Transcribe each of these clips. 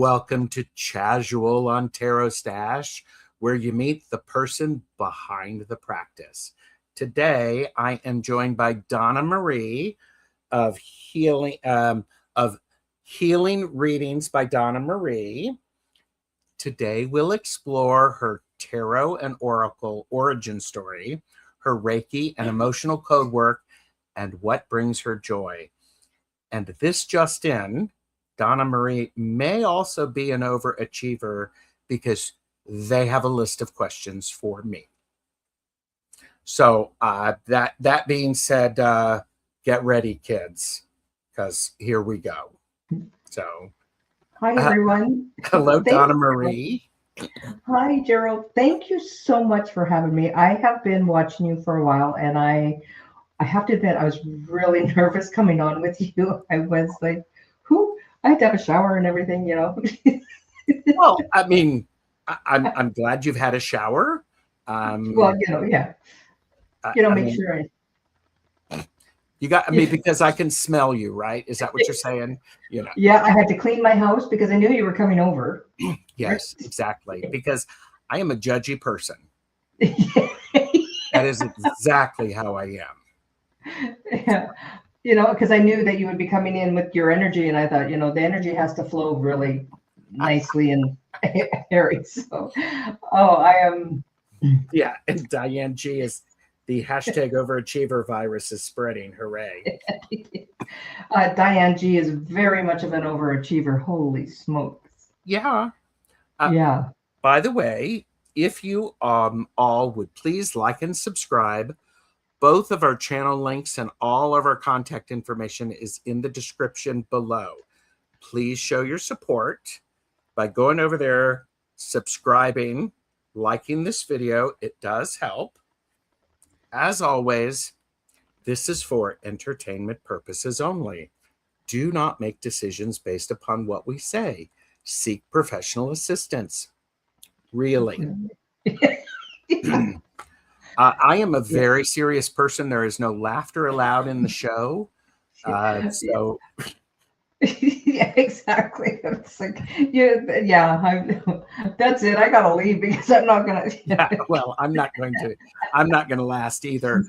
Welcome to Casual on Tarot Stash, where you meet the person behind the practice. Today, I am joined by Donna Marie of Healing Readings by Donna Marie. Today, we'll explore her tarot and oracle origin story, her Reiki and emotional code work, and what brings her joy. And this just in, Donna Marie may also be an overachiever because they have a list of questions for me. So that being said, get ready, kids, because here we go. So, hi, everyone. Hello, Donna Marie. Hi, Gerald. Thank you so much for having me. I have been watching you for a while, and I have to admit, I was really nervous coming on with you. I was like, who? I had to have a shower and everything, you know. Well, I mean, I'm glad you've had a shower. Well, you know, yeah. Make sure you got me because I can smell you, right? Is that what you're saying? You know. Yeah, I had to clean my house because I knew you were coming over. Yes, exactly. Because I am a judgy person. That is exactly how I am. Yeah. Because I knew that you would be coming in with your energy, and I thought, the energy has to flow really nicely and airy. So, I am. Yeah, and Diane G is the hashtag overachiever virus is spreading. Hooray. Diane G is very much of an overachiever. Holy smokes. Yeah. Yeah. By the way, if you all would please like and subscribe. Both of our channel links and all of our contact information is in the description below. Please show your support by going over there, subscribing, liking this video. It does help. As always, this is for entertainment purposes only. Do not make decisions based upon what we say. Seek professional assistance. Really. I am a very serious person. There is no laughter allowed in the show. So yeah, exactly. It's like, that's it. I gotta leave because I'm not gonna. Well, I'm not going to last either.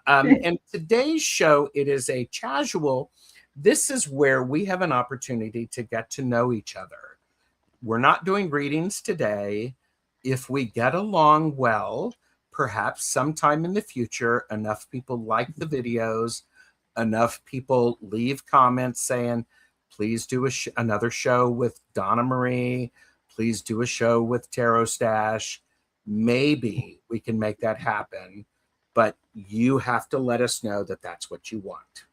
And today's show, it is a casual. This is where we have an opportunity to get to know each other. We're not doing readings today. If we get along well, perhaps sometime in the future, enough people like the videos, enough people leave comments saying, please do another show with Donna Marie. Please do a show with Tarot Stash. Maybe we can make that happen, but you have to let us know that that's what you want.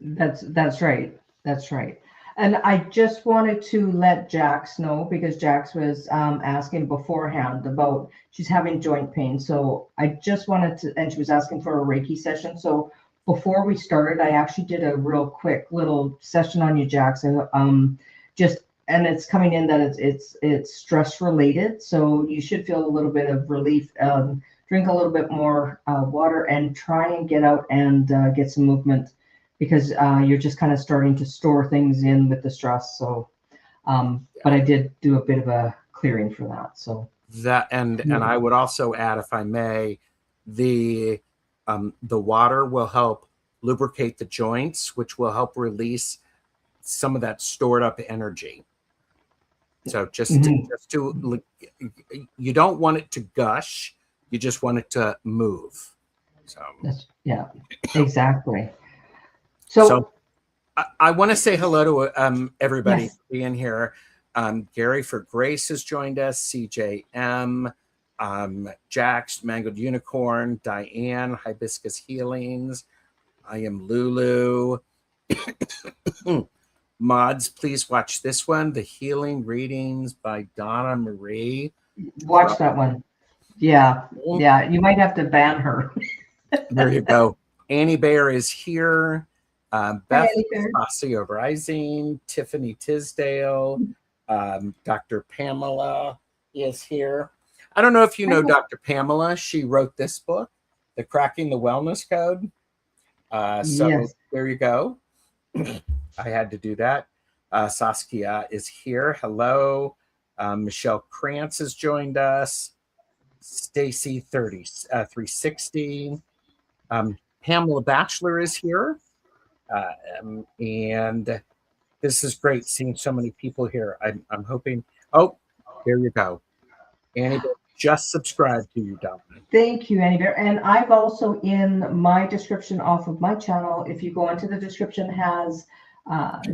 That's right. That's right. And I just wanted to let Jax know, because Jax was asking beforehand about, she's having joint pain. So I just wanted to, and she was asking for a Reiki session. So before we started, I actually did a real quick little session on you, Jax. And it's coming in that it's stress related. So you should feel a little bit of relief. Drink a little bit more water and try and get out and get some movement, because you're just kind of starting to store things in with the stress. So, but I did do a bit of a clearing for that. So that, and I would also add, if I may, the water will help lubricate the joints, which will help release some of that stored up energy. So just to, you don't want it to gush, you just want it to move. So exactly. So I want to say hello to everybody being here. Gary for Grace has joined us, CJM, Jax, Mangled Unicorn, Diane, Hibiscus Healings. I am Lulu. Mods, please watch this one, The Healing Readings by Donna Marie. Watch that one. Yeah, you might have to ban her. There you go. Annie Bear is here. Beth Espacio Rising, Tiffany Tisdale, Dr. Pamela is here. I don't know if you know Dr. Pamela. She wrote this book, The Cracking the Wellness Code. There you go. I had to do that. Saskia is here. Hello. Michelle Krantz has joined us. Stacy 360. Pamela Batchelor is here. And this is great seeing so many people here. I'm hoping. Oh, there you go. Annie just subscribed to you, Donna. Thank you, Annie Bear. And I've also in my description off of my channel, if you go into the description, has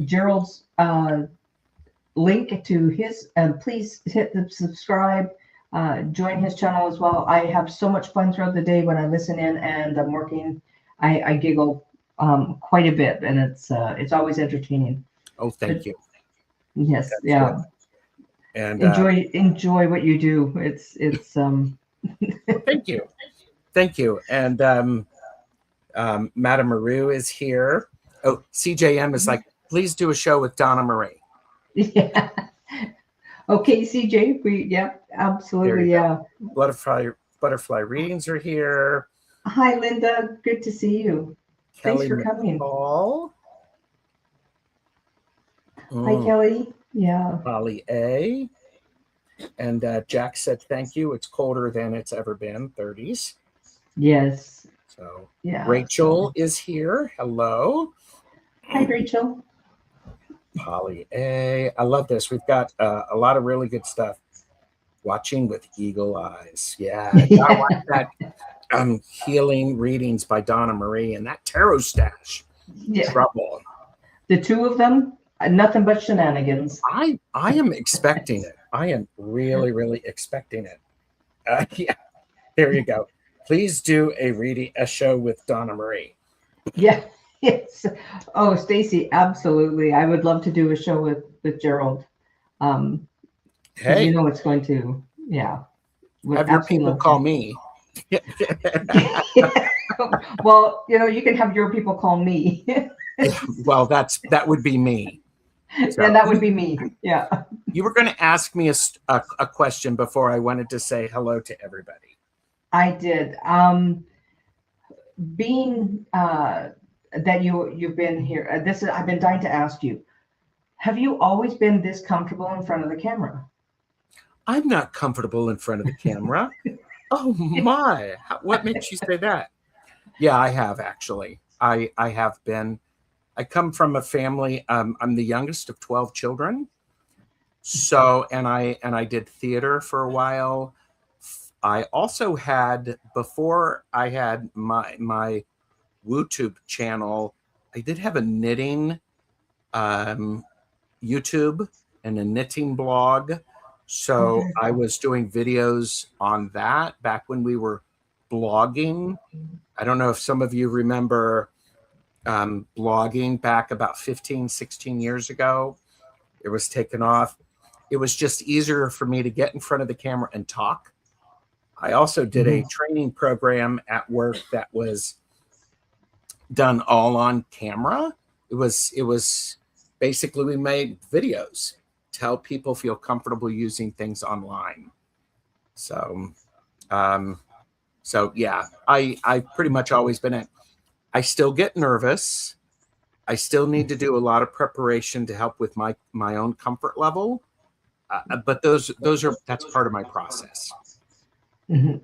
Gerald's link to his, and please hit the subscribe, join his channel as well. I have so much fun throughout the day when I listen in and I'm working. I giggle quite a bit, and it's always entertaining. Oh, thank you. Yes, That's yeah. good. And enjoy what you do. It's Thank you. And Madame Maru is here. Oh, CJM is like, please do a show with Donna Marie. Yeah. Okay, CJ. Absolutely. Yeah. Butterfly readings are here. Hi, Linda. Good to see you. Kelly Thanks for coming. McCall. Hi, Kelly. Yeah. Holly A. And Jack said, thank you. It's colder than it's ever been, 30s. Yes. So yeah. Rachel is here. Hello. Hi, Rachel. Holly A. I love this. We've got a lot of really good stuff. Watching with Eagle Eyes. Yeah. I like that. Healing readings by Donna Marie and that tarot stash. Yeah. Trouble. The two of them, nothing but shenanigans. I am expecting it. I am really, really expecting it. Yeah. There you go. Please do a show with Donna Marie. Yeah. Yes. Oh, Stacy, absolutely. I would love to do a show with Gerald. Hey, you know it's going to, yeah. Have your people call me. Well, you can have your people call me. Well, that would be me. So, and that would be me. Yeah. You were going to ask me a question before I wanted to say hello to everybody. I did. Being that you've been here, I've been dying to ask you. Have you always been this comfortable in front of the camera? I'm not comfortable in front of the camera. Oh my! What makes you say that? Yeah, I have actually. I have been. I come from a family. I'm the youngest of 12 children. So, and I did theater for a while. I also had, before I had my YouTube channel, I did have a knitting YouTube and a knitting blog. So I was doing videos on that back when we were blogging. I don't know if some of you remember blogging back about 15, 16 years ago. It was taken off. It was just easier for me to get in front of the camera and talk. I also did a training program at work that was done all on camera. It was basically, we made videos to help people feel comfortable using things online. So, yeah, I've pretty much always been it. I still get nervous. I still need to do a lot of preparation to help with my own comfort level. But that's part of my process. Mm-hmm.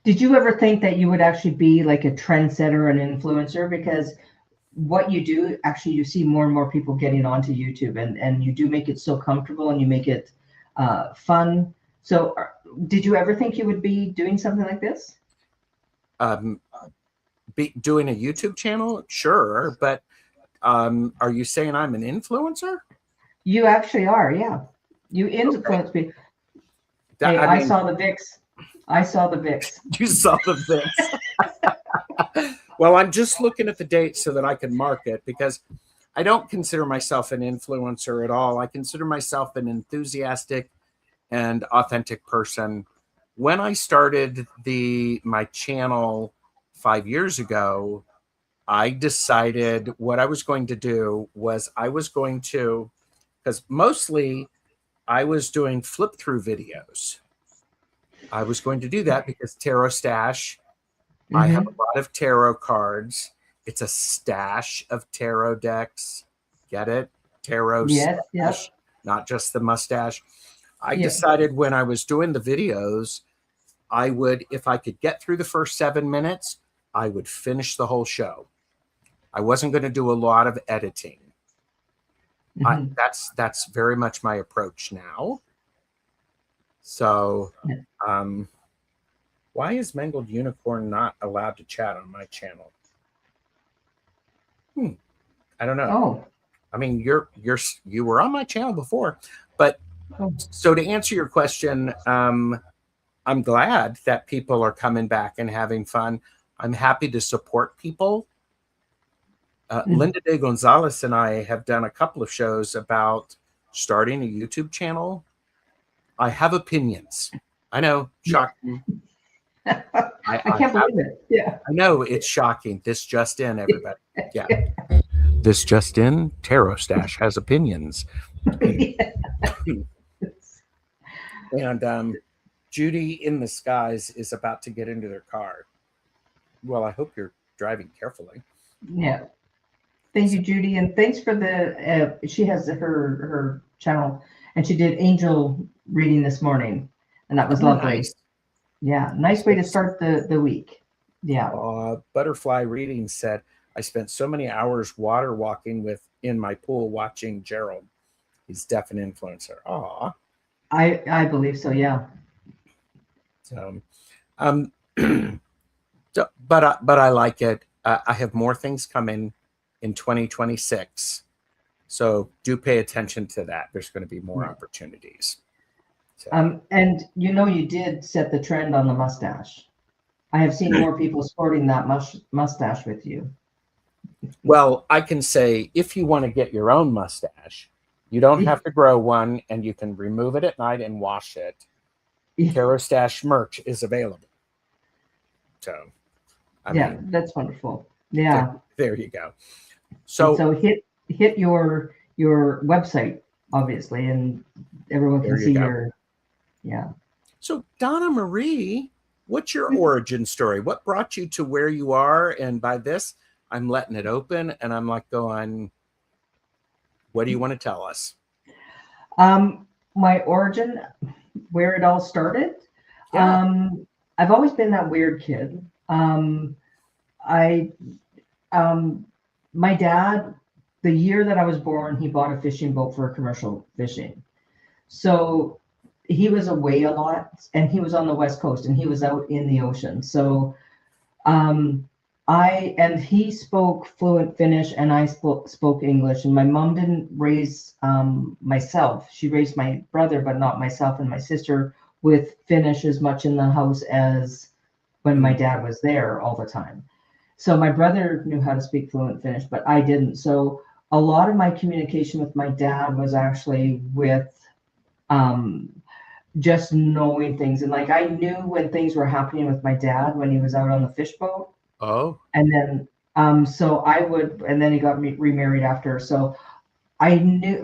Did you ever think that you would actually be like a trendsetter, an influencer? Because what you do, actually, you see more and more people getting onto YouTube, and you do make it so comfortable and you make it fun. So did you ever think you would be doing something like this? Be doing a YouTube channel? Sure. But are you saying I'm an influencer? You actually are. Yeah. You influence me. Hey, I saw the VIX. You saw the VIX. Well, I'm just looking at the date so that I can mark it, because I don't consider myself an influencer at all. I consider myself an enthusiastic and authentic person. When I started my channel 5 years ago, I decided what I was going to do was because mostly I was doing flip through videos. I was going to do that because Tarot Stash, I have a lot of tarot cards, It's a stash of tarot decks. Get it? Tarot Yes, stash, yes, not just the mustache. I yeah. decided when I was doing the videos, I would, if I could get through the first 7 minutes, I would finish the whole show. I wasn't going to do a lot of editing. Mhm. That's very much my approach now. So, Yeah. why is Mangled Unicorn not allowed to chat on my channel? I don't know. Oh, I mean, you were on my channel before, but oh. so to answer your question, I'm glad that people are coming back and having fun. I'm happy to support people. Linda De Gonzalez and I have done a couple of shows about starting a YouTube channel. I have opinions. I know, shocking. I can't believe it. Yeah. I know it's shocking. This just in, everybody. Yeah. This just in, Tarot Stash has opinions. And Judy in the Skies is about to get into their car. Well, I hope you're driving carefully. Yeah. Thank you, Judy, and thanks for the. She has her channel, and she did angel reading this morning, and that was lovely. Nice. Yeah, nice way to start the week. Yeah. Butterfly Reading said, I spent so many hours water walking in my pool watching Gerald. He's deaf and influencer. Aw. I believe so. Yeah. So, but I like it. I have more things coming in 2026. So do pay attention to that. There's going to be more opportunities. So. And you did set the trend on the mustache. I have seen more people sporting that mustache with you. Well, I can say if you want to get your own mustache, you don't have to grow one, and you can remove it at night and wash it. Tarot Stash merch is available. So, I mean, that's wonderful. Yeah. There you go. So hit your website, obviously, and everyone can see your. Yeah. So Donna Marie, what's your origin story? What brought you to where you are? And by this, I'm letting it open, and I'm like going, what do you want to tell us? My origin, where it all started. Yeah. I've always been that weird kid. My dad, the year that I was born, he bought a fishing boat for commercial fishing. So he was away a lot, and he was on the West Coast, and he was out in the ocean. So he spoke fluent Finnish, and I spoke English, and my mom didn't raise myself. She raised my brother, but not myself and my sister with Finnish as much in the house as when my dad was there all the time. So my brother knew how to speak fluent Finnish, but I didn't. So a lot of my communication with my dad was actually with just knowing things. And like I knew when things were happening with my dad when he was out on the fish boat. Oh. And then and then he got remarried after. So I knew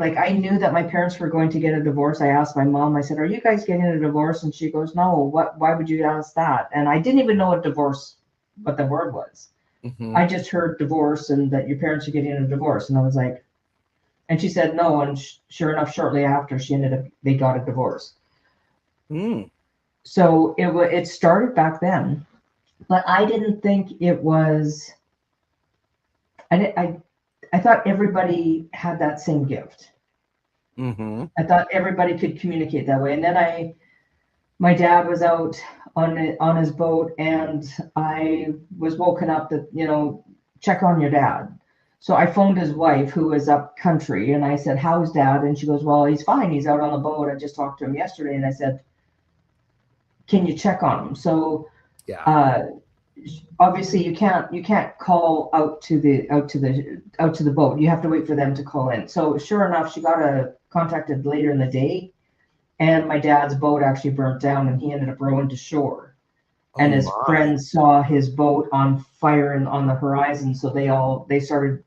that my parents were going to get a divorce. I asked my mom, I said, are you guys getting a divorce? And she goes, no, why would you ask that? And I didn't even know what the word was. Mm-hmm. I just heard divorce and that your parents are getting a divorce. And I was like, and she said no. And sure enough, shortly after they got a divorce. Mm. So it started back then, but I didn't think it was, I thought everybody had that same gift. Mm-hmm. I thought everybody could communicate that way. And then my dad was out on his boat, and I was woken up that, check on your dad. So I phoned his wife, who was up country, and I said, how's dad? And she goes, well, he's fine. He's out on the boat. I just talked to him yesterday. And I said, can you check on him? So obviously you can't call out to the boat. You have to wait for them to call in. So sure enough, she got contacted later in the day, and my dad's boat actually burnt down, and he ended up rowing to shore. And his friends saw his boat on fire and on the horizon, so they started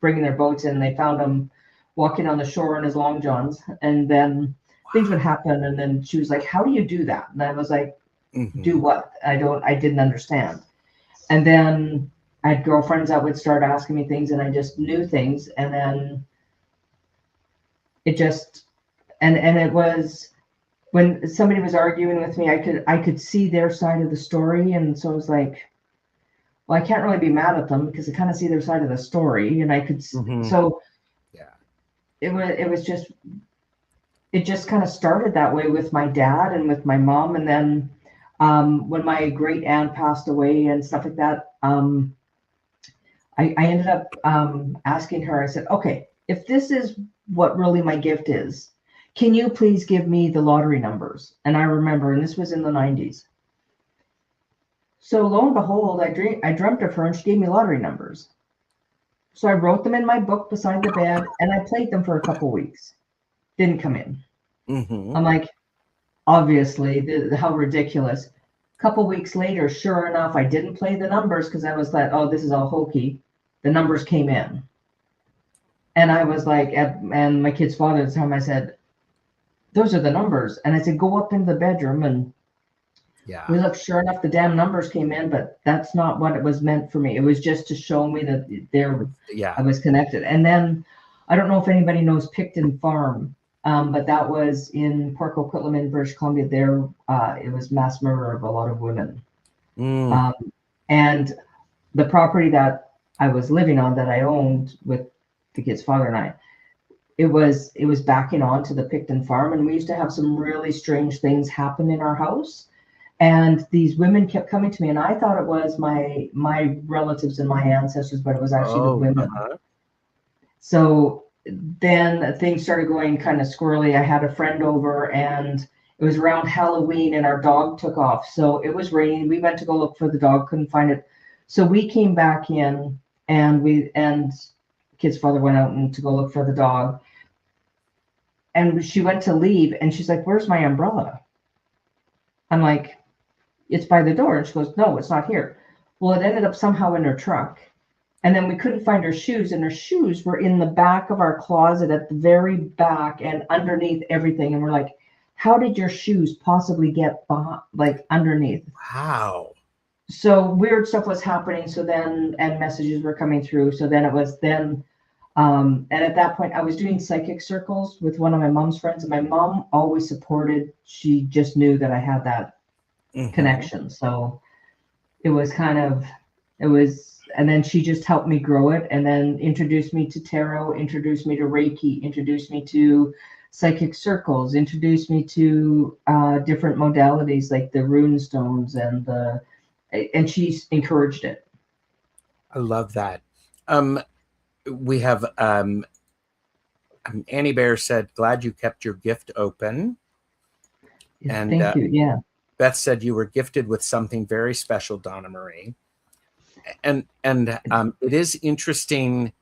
bringing their boats in. They found him walking on the shore in his long johns, and then things would happen. And then she was like, how do you do that? And I was like, do what? I didn't understand. And then I had girlfriends that would start asking me things, and I just knew things, and then it just and it was when somebody was arguing with me, I could see their side of the story, and so I was like, well, I can't really be mad at them because I kind of see their side of the story, and I could so yeah, it just kind of started that way with my dad and with my mom, and then when my great aunt passed away and stuff like that, I ended up asking her. I said, okay, if this is what really my gift is, can you please give me the lottery numbers? And I remember, and this was in the 90s. So lo and behold, I dreamt of her, and she gave me lottery numbers. So I wrote them in my book beside the bed, and I played them for a couple weeks. Didn't come in. I'm like, obviously, how ridiculous. A couple weeks later, sure enough, I didn't play the numbers because I was like, oh, this is all hokey. The numbers came in. And I was like, and my kid's father at the time, I said, those are the numbers. And I said, go up into the bedroom. And we looked, sure enough, the damn numbers came in, but that's not what it was meant for me. It was just to show me that I was connected. And then I don't know if anybody knows Picton Farm, but that was in Port Coquitlam, British Columbia. There, it was mass murder of a lot of women. And the property that I was living on, that I owned with the kid's father and I, it was backing onto the Picton Farm, and we used to have some really strange things happen in our house. And these women kept coming to me, and I thought it was my relatives and my ancestors, but it was actually the women. So then things started going kind of squirrely. I had a friend over, and it was around Halloween, and our dog took off. So it was raining. We went to go look for the dog, couldn't find it. So we came back in, and kid's father went out and to go look for the dog. And she went to leave, and she's like, where's my umbrella? I'm like, it's by the door. And she goes, no, it's not here. Well, it ended up somehow in her truck. And then we couldn't find her shoes, and her shoes were in the back of our closet at the very back and underneath everything. And we're like, how did your shoes possibly get behind, like underneath? Wow. So weird stuff was happening. So then, and messages were coming through. So then and at that point I was doing psychic circles with one of my mom's friends, and my mom always supported. She just knew that I had that connection. So it was and then she just helped me grow it, and then introduced me to tarot, introduced me to Reiki, introduced me to psychic circles, introduced me to different modalities like the rune stones, and she encouraged it. I love that. We have Annie Bear said, glad you kept your gift open. And thank you. Yeah. Beth said you were gifted with something very special, Donna Marie. And it is interesting,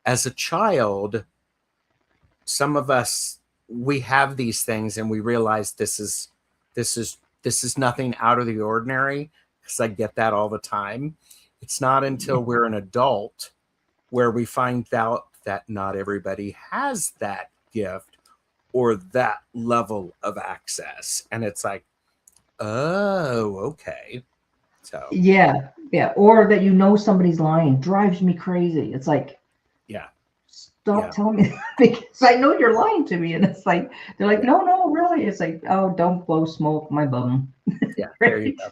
as a child, some of us, we have these things and we realize this is nothing out of the ordinary, because I get that all the time. It's not until we're an adult where we find out that not everybody has that gift or that level of access. And it's like, oh, okay. So yeah. Or that somebody's lying drives me crazy. It's like, stop telling me that, because I know you're lying to me. And it's like, they're like, no, really. It's like, oh, don't blow smoke my bum. Yeah, there you go.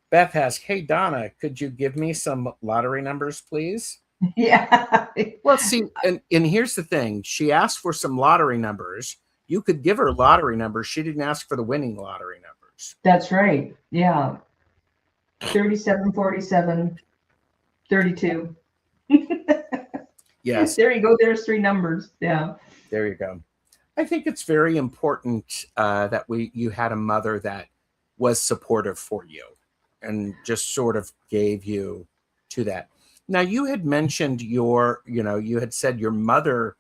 Beth asks, hey, Donna, could you give me some lottery numbers, please? Yeah. Well, see, and here's the thing. She asked for some lottery numbers. You could give her lottery numbers. She didn't ask for the winning lottery numbers. That's right. Yeah. 37, 47, 32. Yes. There you go. There's 3 numbers. Yeah. There you go. I think it's very important that you had a mother that was supportive for you and just sort of gave you to that. Now, you had mentioned you had said your mother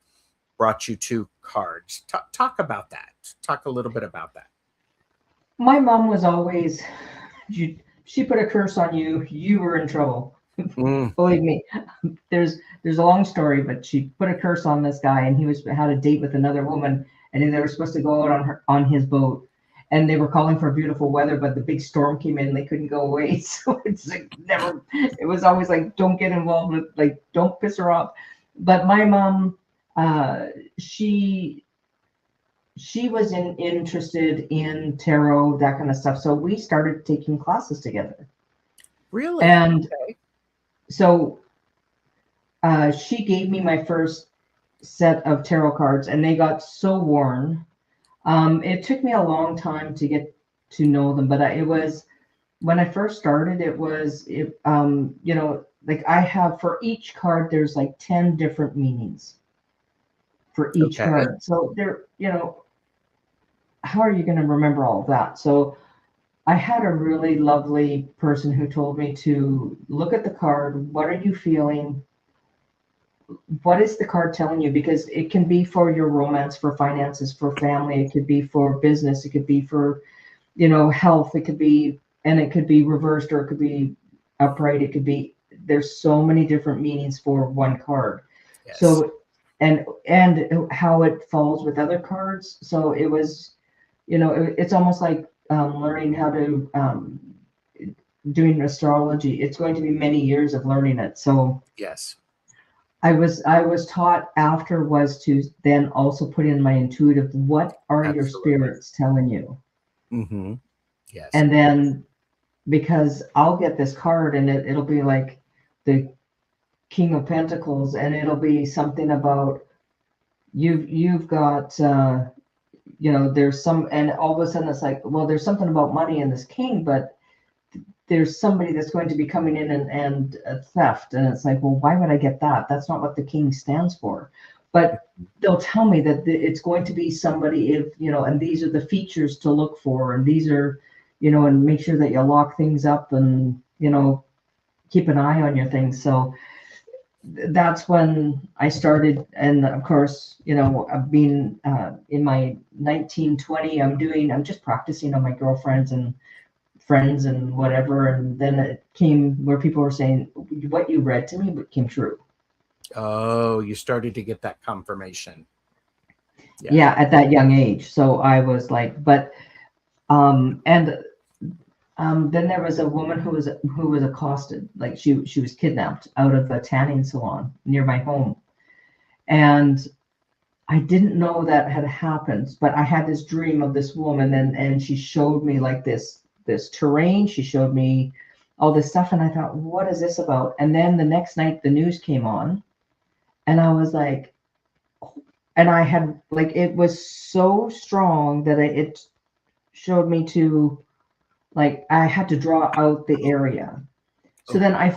brought you 2 cards. Talk about that. Talk a little bit about that. My mom was always, she put a curse on you, you were in trouble. Believe me, there's a long story, but she put a curse on this guy, and he had a date with another woman, and they were supposed to go out on his boat, and they were calling for beautiful weather, but the big storm came in and they couldn't go away. So it's like never, it was always like, don't get involved with, like, don't piss her off. But my mom, she was interested in tarot, that kind of stuff. So we started taking classes together. Really? And okay. so she gave me my first set of tarot cards, and they got so worn. It took me a long time to get to know them, but it was, when I first started, like I have, for each card, there's like 10 different meanings for each Okay. card. So there, how are you going to remember all of that? So I had a really lovely person who told me to look at the card. What are you feeling? What is the card telling you? Because it can be for your romance, for finances, for family. It could be for business. It could be for, health. It could be, and it could be reversed, or it could be upright. It could be, there's so many different meanings for one card. Yes. So, and how it falls with other cards. So it was, it's almost like learning how to, doing astrology. It's going to be many years of learning it. So yes. I was taught after was to then also put in my intuitive. What are your spirits telling you? Mm-hmm. Yes. And then, because I'll get this card and it'll be like the King of Pentacles, and it'll be something about you've got there's some, and all of a sudden it's like, well, there's something about money in this king, but there's somebody that's going to be coming in and theft. And it's like, well, why would I get that? That's not what the king stands for. But they'll tell me that it's going to be somebody, if, and these are the features to look for. And these are, and make sure that you lock things up and, keep an eye on your things. So that's when I started. And of course, I've been in my 1920, I'm just practicing on my girlfriends and friends and whatever. And then it came where people were saying, what you read to me came true. Oh, you started to get that confirmation. Yeah, at that young age. So I was like, but then there was a woman who was accosted, like she was kidnapped out of a tanning salon near my home. And I didn't know that had happened, but I had this dream of this woman, and she showed me like this terrain. She showed me all this stuff, and I thought, what is this about? And then the next night the news came on, and I was like, and I had, like, it was so strong that it showed me to, like, I had to draw out the area. So then I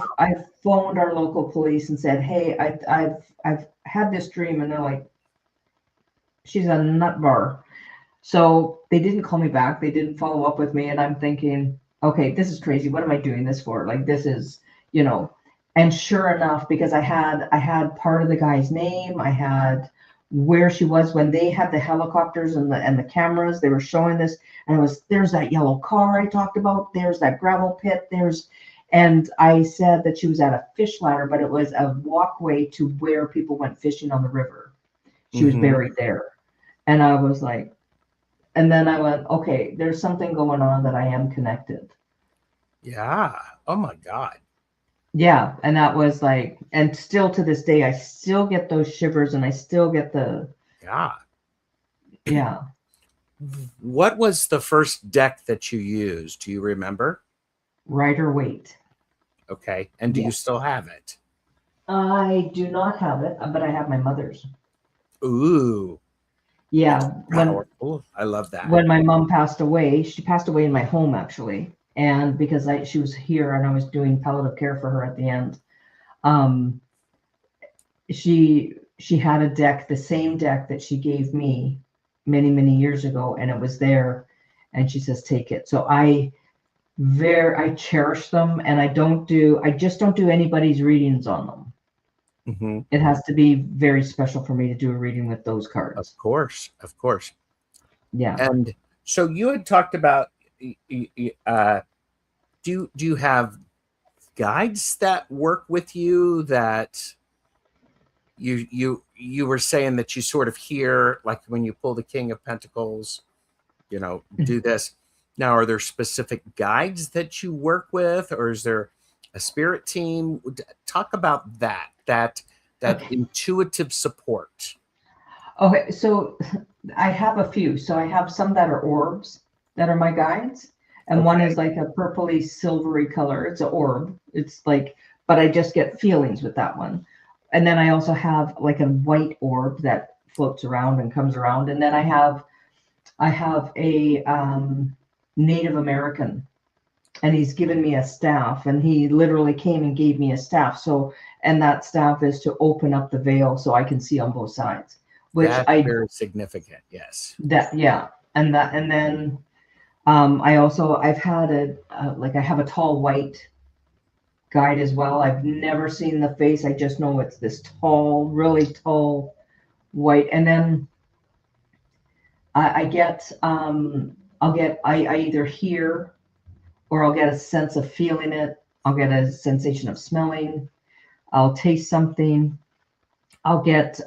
phoned our local police and said, hey, I've had this dream. And they're like, she's a nut bar. So they didn't call me back. They didn't follow up with me. And I'm thinking, okay, this is crazy. What am I doing this for? Like, this is, and sure enough, because I had part of the guy's name, I had where she was when they had the helicopters and the cameras, they were showing this. And there's that yellow car I talked about. There's that gravel pit. And I said that she was at a fish ladder, but it was a walkway to where people went fishing on the river. She was buried there. And I was like, and then I went, okay, there's something going on that I am connected. Yeah. Oh my God. Yeah. And that was like, and still to this day, I still get those shivers, and I still get yeah. What was the first deck that you used? Do you remember? Rider-Waite. Okay. And do you still have it? I do not have it, but I have my mother's. Ooh. Yeah. Powerful. I love that. When my mom passed away, she passed away in my home, actually. And because she was here and I was doing palliative care for her at the end, she had a deck, the same deck that she gave me many, many years ago, and it was there. And she says, take it. So I cherish them, and I just don't do anybody's readings on them. Mm-hmm. It has to be very special for me to do a reading with those cards. Of course. Yeah. And so you had talked about, do you have guides that work with you, that you were saying that you sort of hear, like when you pull the King of Pentacles, do this. Now, are there specific guides that you work with, or is there a spirit team? Talk about that Okay. intuitive support. Okay, so I have a few. So I have some that are orbs that are my guides, and one Okay. is like a purpley silvery color. It's an orb. It's like, but I just get feelings with that one. And then I also have like a white orb that floats around and comes around. And then I have a Native American, and he's given me a staff, and he literally came and gave me a staff. So, and that staff is to open up the veil so I can see on both sides, which That's I very significant. Yes. that yeah, and then I've had I have a tall white guide as well. I've never seen the face. I just know it's this tall, really tall white. And then I get I either hear or I'll get a sense of feeling it. I'll get a sensation of smelling. I'll taste something. I'll get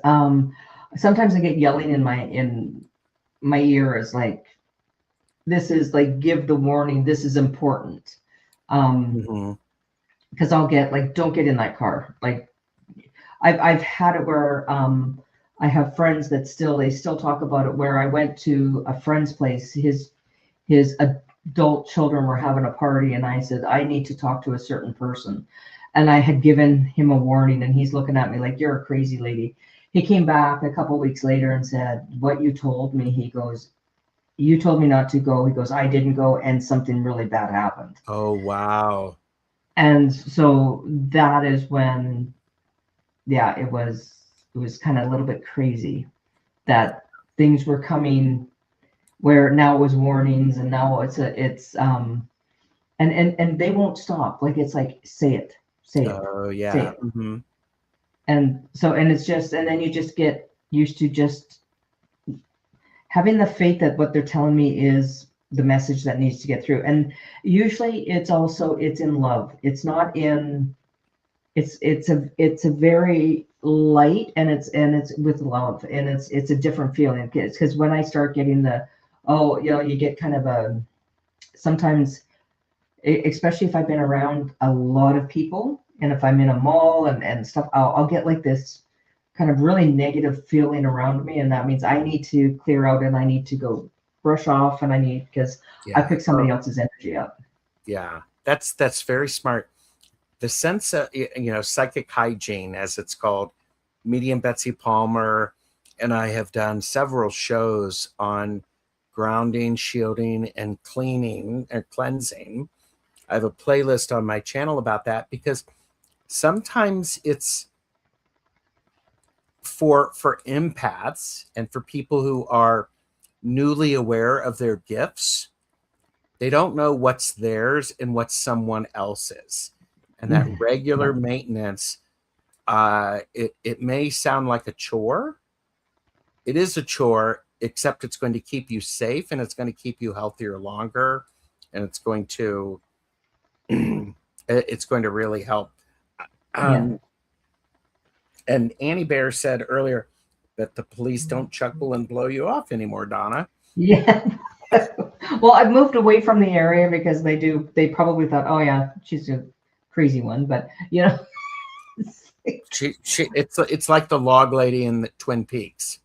sometimes I get yelling in my ear, is like, this is like, give the warning, this is important. Because I'll get like, don't get in that car. Like I've had it where I have friends that they still talk about it, where I went to a friend's place, his adult children were having a party, and I said, I need to talk to a certain person. And I had given him a warning, and he's looking at me like, you're a crazy lady. He came back a couple weeks later and said, what you told me, he goes, you told me not to go. He goes, I didn't go, and something really bad happened. Oh, wow. And so that is when, yeah, it was kind of a little bit crazy that things were coming, where now it was warnings, and now it's and they won't stop. Like, it's like, say it. Oh, yeah. Say it. And so, and it's just, and then you just get used to just having the faith that what they're telling me is the message that needs to get through. And usually it's in love. It's not in, it's a very light, and it's with love, and it's a different feeling. It's because when I start getting you get kind of a, sometimes, especially if I've been around a lot of people, and if I'm in a mall and stuff, I'll get like this kind of really negative feeling around me, and that means I need to clear out, and I need to go brush off, and because I pick somebody else's energy up. Yeah, that's very smart. The sense of, psychic hygiene, as it's called. Medium Betsy Palmer and I have done several shows on grounding, shielding, and cleaning and cleansing. I have a playlist on my channel about that, because sometimes it's for empaths and for people who are newly aware of their gifts. They don't know what's theirs and what's someone else's. And that regular maintenance, it may sound like a chore. It is a chore, except it's going to keep you safe, and it's going to keep you healthier longer, and it's going to really help. And Annie Bear said earlier that the police don't chuckle and blow you off anymore, Donna. Yeah. Well, I've moved away from the area because they probably thought, oh yeah, she's a crazy one, but it's like the log lady in the Twin Peaks.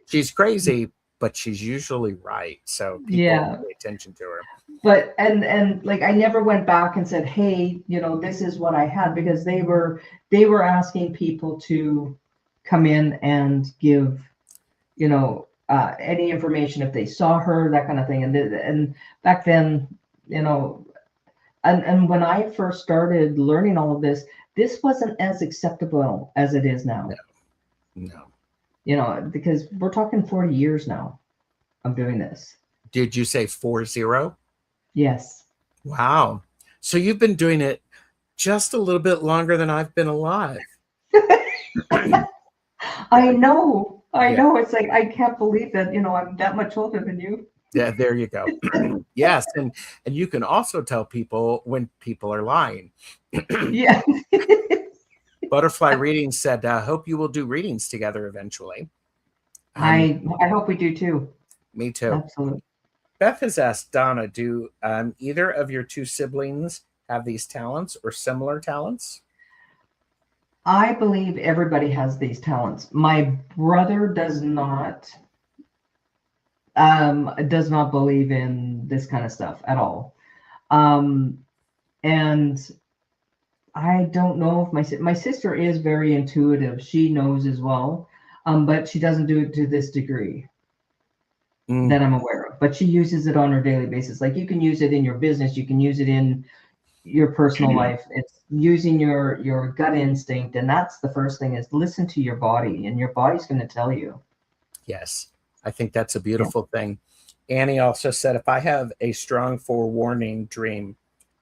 She's crazy, but she's usually right, so people pay attention to her. But and like, I never went back and said, hey, this is what I had, because they were asking people to come in and give any information if they saw her, that kind of thing. And back then, and when I first started learning all of this wasn't as acceptable as it is now. No. Because we're talking 40 years now of doing this. Did you say 40? Yes. Wow. So you've been doing it just a little bit longer than I've been alive. I know. It's like, I can't believe that, I'm that much older than you. Yeah, there you go. Yes. And you can also tell people when people are lying. Yeah. Butterfly Reading said, hope you will do readings together eventually. I hope we do too. Me too. Absolutely. Beth has asked Donna, do either of your two siblings have these talents or similar talents? I believe everybody has these talents. My brother does not believe in this kind of stuff at all. And I don't know if my sister is very intuitive. She knows as well, but she doesn't do it to this degree that I'm aware of. But she uses it on her daily basis. Like you can use it in your business, you can use it in your personal life. It's using your gut instinct, and that's the first thing is listen to your body, and your body's going to tell you. Yes, I think that's a beautiful thing. Annie also said, if I have a strong forewarning dream,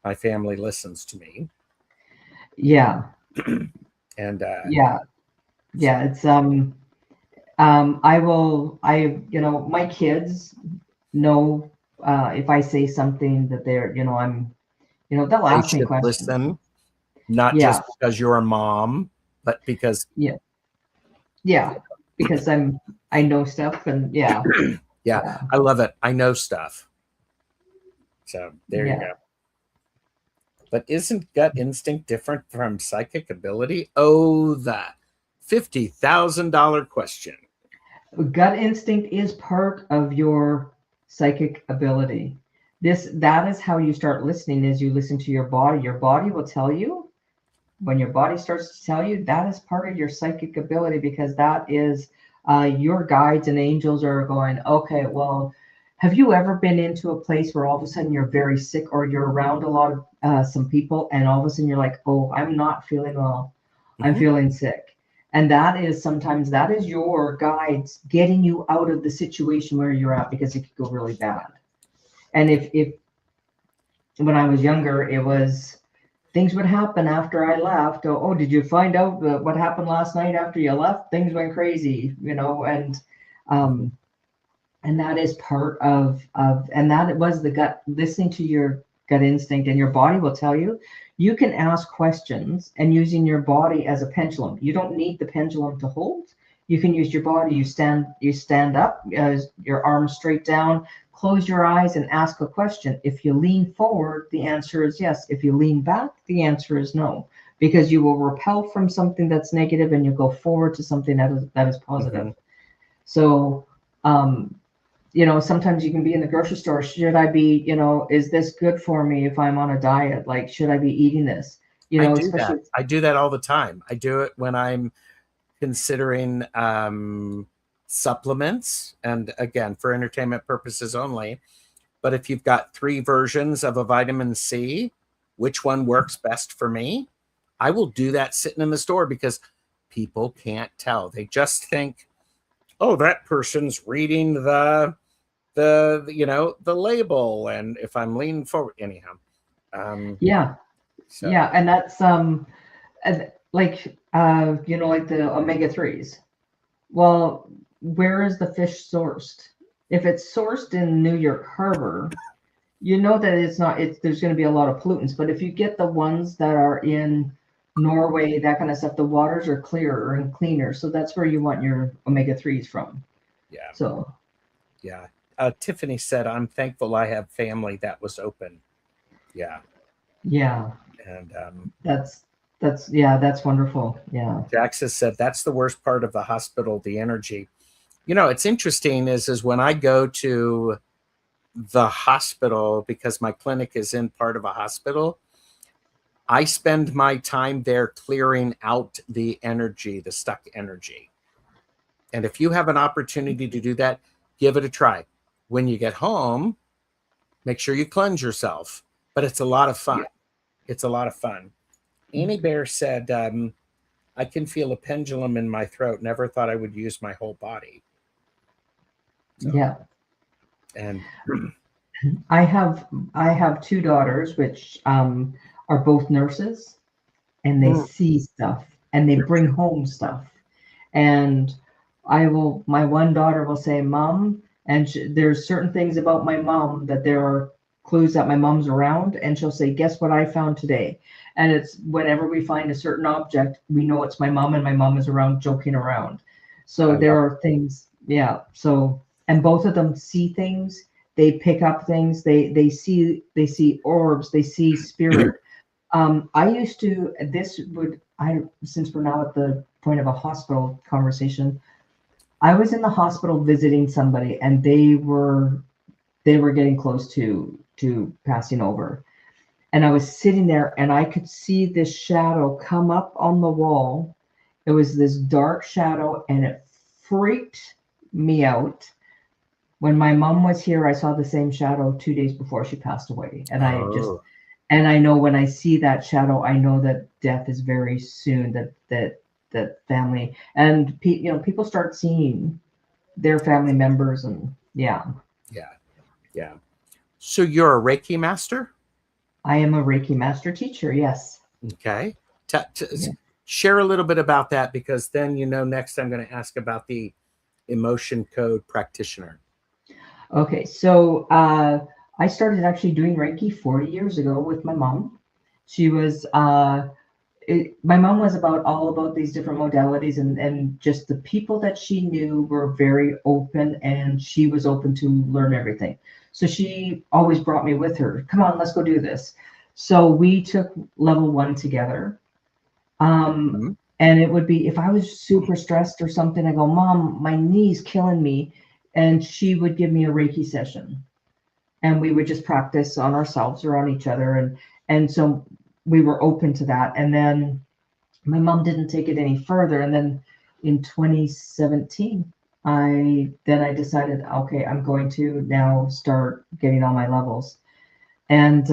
my family listens to me. Yeah. And yeah. It's my kids know if I say something that they're, they'll they ask me should questions. listen, not just because you're a mom, but because because I know stuff, and yeah, I love it. I know stuff. So there you go. But isn't gut instinct different from psychic ability? Oh, that $50,000 question. Gut instinct is part of your psychic ability. That is how you start listening, is you listen to your body. Your body will tell you. When your body starts to tell you, that is part of your psychic ability, because that is your guides and angels are going, okay, well, have you ever been into a place where all of a sudden you're very sick, or you're around a lot of some people, and all of a sudden you're like, oh, I'm not feeling well. I'm feeling sick. And sometimes that is your guides getting you out of the situation where you're at, because it could go really bad. And if when I was younger, it was things would happen after I left. Oh, did you find out what happened last night after you left? Things went crazy, and that is part of and that it was the gut, listening to your gut instinct, and your body will tell you. You can ask questions and using your body as a pendulum. You don't need the pendulum to hold. You can use your body. You stand up, your arms straight down, close your eyes and ask a question. If you lean forward, the answer is yes. If you lean back, the answer is no, because you will repel from something that's negative and you go forward to something that is positive. So, sometimes you can be in the grocery store. Should I be, is this good for me if I'm on a diet? Like, should I be eating this? I do that all the time. I do it when I'm considering supplements, and again, for entertainment purposes only. But if you've got 3 versions of a vitamin C, which one works best for me? I will do that sitting in the store, because people can't tell. They just think, oh, that person's reading the label, and if I'm leaning forward, anyhow. And that's like the omega-3s. Well, where is the fish sourced? If it's sourced in New York Harbor, that there's going to be a lot of pollutants. But if you get the ones that are in Norway, that kind of stuff, the waters are clearer and cleaner. So that's where you want your omega-3s from. Yeah. So. Yeah. Tiffany said, I'm thankful I have family that was open. Yeah. Yeah. And that's wonderful. Yeah. Jax has said, that's the worst part of the hospital, the energy. It's interesting is when I go to the hospital, because my clinic is in part of a hospital, I spend my time there clearing out the energy, the stuck energy. And if you have an opportunity to do that, give it a try. When you get home, make sure you cleanse yourself. But it's a lot of fun. It's a lot of fun. Annie Bear said, I can feel a pendulum in my throat. Never thought I would use my whole body. So, yeah. And I have 2 daughters, which are both nurses, and they see stuff and they bring home stuff. And my one daughter will say, Mom, and there's certain things about my mom that there are clues that my mom's around, and she'll say, guess what I found today? And it's whenever we find a certain object, we know it's my mom, and my mom is around joking around. So there are things, so, and both of them see things They pick up things. They see orbs. They see spirit. I used to. Since we're now at the point of a hospital conversation, I was in the hospital visiting somebody, and they were getting close to passing over. And I was sitting there, and I could see this shadow come up on the wall. It was this dark shadow, and it freaked me out. When my mom was here, I saw the same shadow 2 days before she passed away. And I know when I see that shadow, I know that death is very soon, that family and people start seeing their family members, and yeah. So you're a Reiki master? I am a Reiki master teacher, yes. Okay. Share a little bit about that, because then next I'm going to ask about the emotion code practitioner. Okay, so I started actually doing Reiki 40 years ago with my mom. She was my mom was all about these different modalities, and just the people that she knew were very open, and she was open to learn everything. So she always brought me with her. Come on, let's go do this. So we took level 1 together. And it would be, if I was super stressed or something, I go, Mom, my knee's killing me. And she would give me a Reiki session. And we would just practice on ourselves or on each other. And so we were open to that. And then my mom didn't take it any further. And then in 2017, I decided, okay, I'm going to now start getting all my levels. And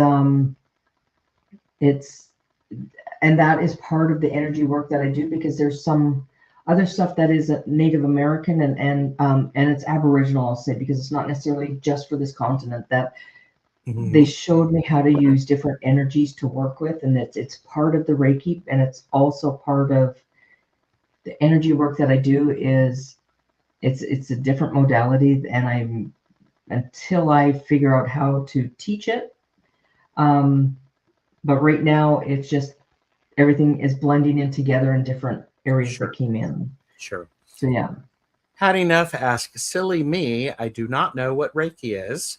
that is part of the energy work that I do, because there's some other stuff that is Native American and it's Aboriginal, I'll say, because it's not necessarily just for this continent, that they showed me how to use different energies to work with, and it's part of the Reiki, and it's also part of the energy work that I do. Is it's a different modality, and until I figure out how to teach it. But right now it's just everything is blending in together in different areas that came in. Sure. So yeah. Hattie Nuff asks, silly me, I do not know what Reiki is.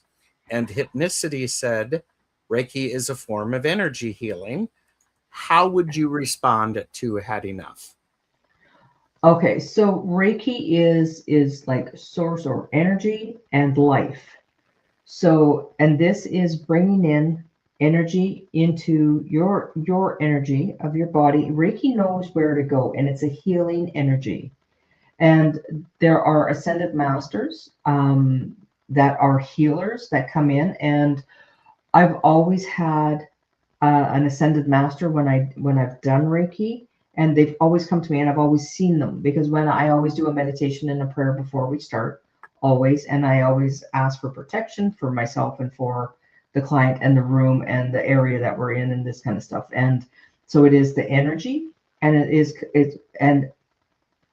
And Hypnicity said, Reiki is a form of energy healing. How would you respond to Hattie Nuff? Okay, so Reiki is like source or energy and life. So, and this is bringing in energy into your energy of your body. Reiki knows where to go, and it's a healing energy. And there are ascended masters that are healers that come in, and I've always had an ascended master when I've done Reiki, and they've always come to me, and I've always seen them, because when I always do a meditation and a prayer before we start, always, and I always ask for protection for myself and for the client and the room and the area that we're in and this kind of stuff. And so it is the energy, and and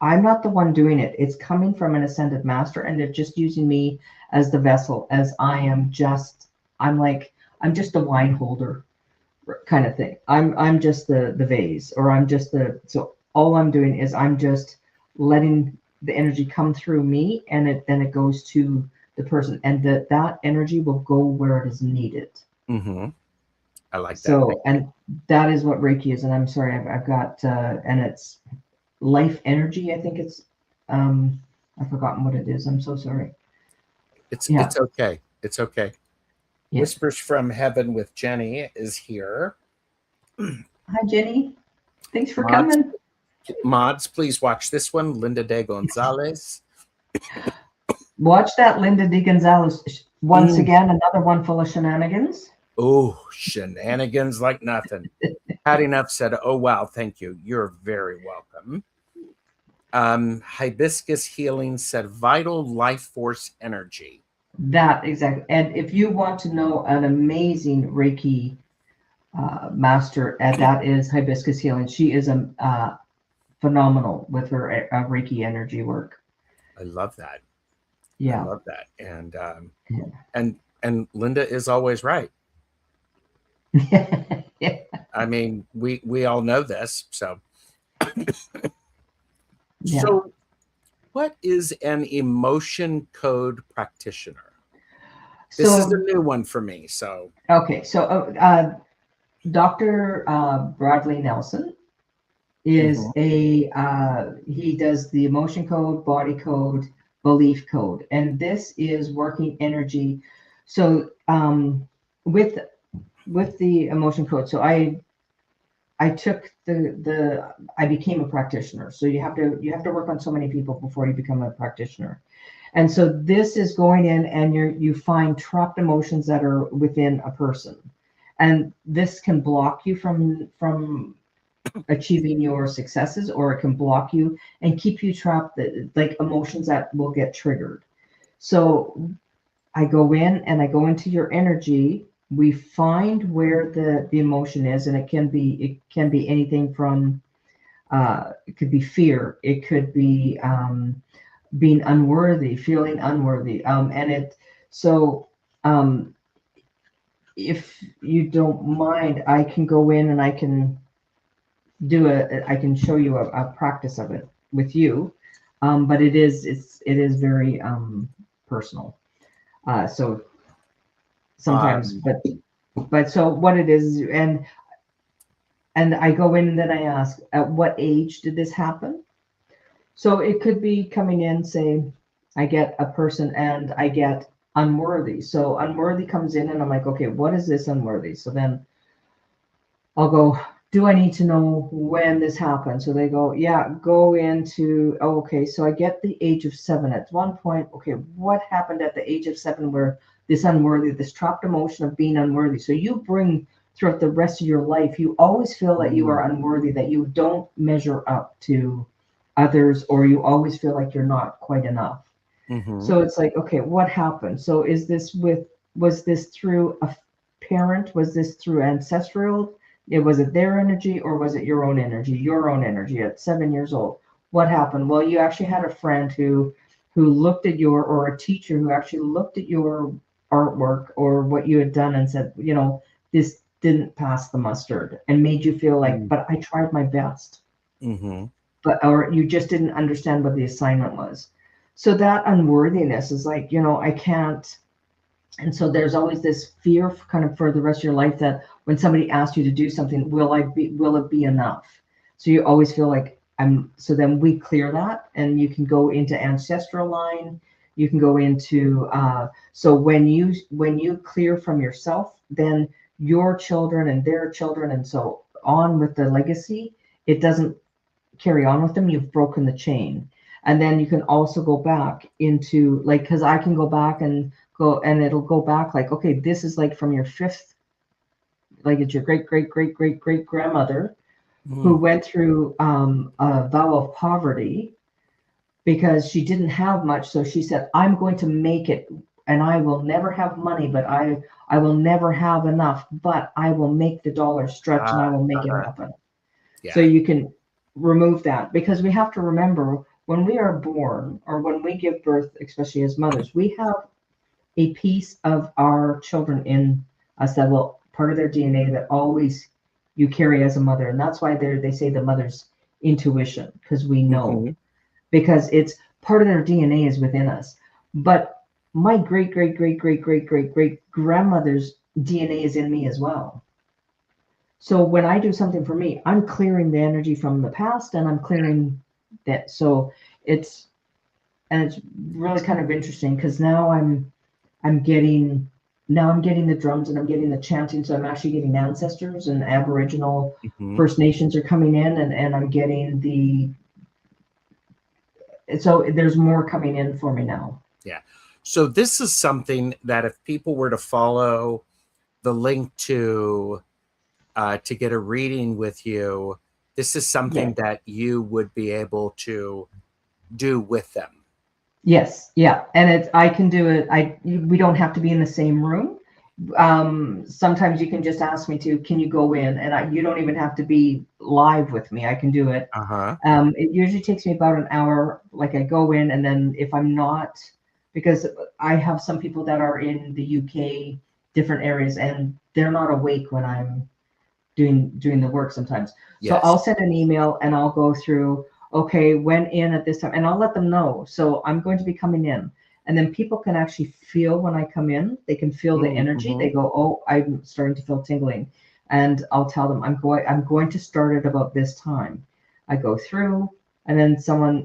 I'm not the one doing it. It's coming from an ascended master, and they're just using me as the vessel, as I'm just the wine holder kind of thing. I'm just the vase, or so all I'm doing is I'm just letting the energy come through me, and then it goes to the person, and that energy will go where it is needed. I like that. So, and that is what Reiki is. And I'm sorry, I've got and it's life energy. I think it's I've forgotten what it is. I'm so sorry. It's okay. It's okay. Yeah. Whispers from Heaven with Jenny is here. Hi, Jenny. Thanks for coming. Mods, please watch this one. Linda de Gonzalez. Watch that, Linda de Gonzalez. Once again, another one full of shenanigans. Oh, shenanigans like nothing. Hattie Nuff said, oh, wow, thank you. You're very welcome. Hibiscus Healing said, vital life force energy. That, exactly. And if you want to know an amazing Reiki master, that is Hibiscus Healing. She is phenomenal with her Reiki energy work. I love that. Yeah. I love that. And Linda is always right. Yeah. I mean, we all know this. So, Yeah. So what is an emotion code practitioner? This is So, a new one for me. So, okay. So, Dr. Bradley Nelson is he does the emotion code, body code, belief code, and this is working energy. So, with the emotion code, so I took I became a practitioner. So you have to work on so many people before you become a practitioner. And so this is going in and you find trapped emotions that are within a person. And this can block you from achieving your successes, or it can block you and keep you trapped, like emotions that will get triggered. So I go in and I go into your energy. We find where the emotion is, and it can be anything from it could be fear, it could be being unworthy, feeling unworthy, and it. So if you don't mind, I can go in and I can I can show you a practice of it with you, but it is very personal. So sometimes, um, but so what it is, and I go in and then I ask, at what age did this happen? So it could be coming in, say, I get a person and I get unworthy. So unworthy comes in and I'm like, okay, what is this unworthy? So then I'll go, do I need to know when this happened? So they go, yeah, go into, oh, okay. So I get the age of 7 at one point. Okay, what happened at the age of 7 where this unworthy, this trapped emotion of being unworthy? So you bring throughout the rest of your life, you always feel that you are unworthy, that you don't measure up to others, or you always feel like you're not quite enough. So it's like, okay, what happened? So was this through a parent? Was this through ancestral? Was it their energy, or was it your own energy? Your own energy at 7 years old. What happened? Well, you actually had a friend who looked at or a teacher who actually looked at your artwork or what you had done and said, this didn't pass the mustard, and made you feel like, but I tried my best. But or you just didn't understand what the assignment was. So that unworthiness is like, I can't. And so there's always this fear kind of for the rest of your life that when somebody asks you to do something, will it be enough? So you always feel like so then we clear that, and you can go into ancestral line. You can go into so when you clear from yourself, then your children and their children and so on with the legacy, it doesn't carry on with them. You've broken the chain. And then you can also go back into, like, because I can go back and go, and it'll go back like, okay, this is like from your 5th, like it's your great great great great great grandmother who went through a vow of poverty because she didn't have much. So she said, I'm going to make it, and I will never have money, but I will never have enough, but I will make the dollar stretch and I will make it happen. So you can remove that, because we have to remember, when we are born or when we give birth, especially as mothers, we have a piece of our children in us that will, part of their DNA that always you carry as a mother. And that's why they say the mother's intuition, because we know, because it's part of their DNA is within us. But my great great great great great great great grandmother's DNA is in me as well. So when I do something for me, I'm clearing the energy from the past, and I'm clearing that. So it's really kind of interesting, because now I'm getting the drums and I'm getting the chanting. So I'm actually getting ancestors and Aboriginal First Nations are coming in, and I'm getting so there's more coming in for me now. Yeah. So this is something that if people were to follow the link to get a reading with you, this is something that you would be able to do with them. Yes. Yeah. And I can do it. We don't have to be in the same room. Sometimes you can just ask me can you go in, and you don't even have to be live with me. I can do it. It usually takes me about an hour. Like I go in, and then if I'm not, because I have some people that are in the UK, different areas, and they're not awake when I'm doing the work sometimes. So I'll send an email and I'll go through, okay, went in at this time, and I'll let them know. So I'm going to be coming in. And then people can actually feel when I come in, they can feel the energy. They go, oh, I'm starting to feel tingling. And I'll tell them, I'm going to start at about this time. I go through, and then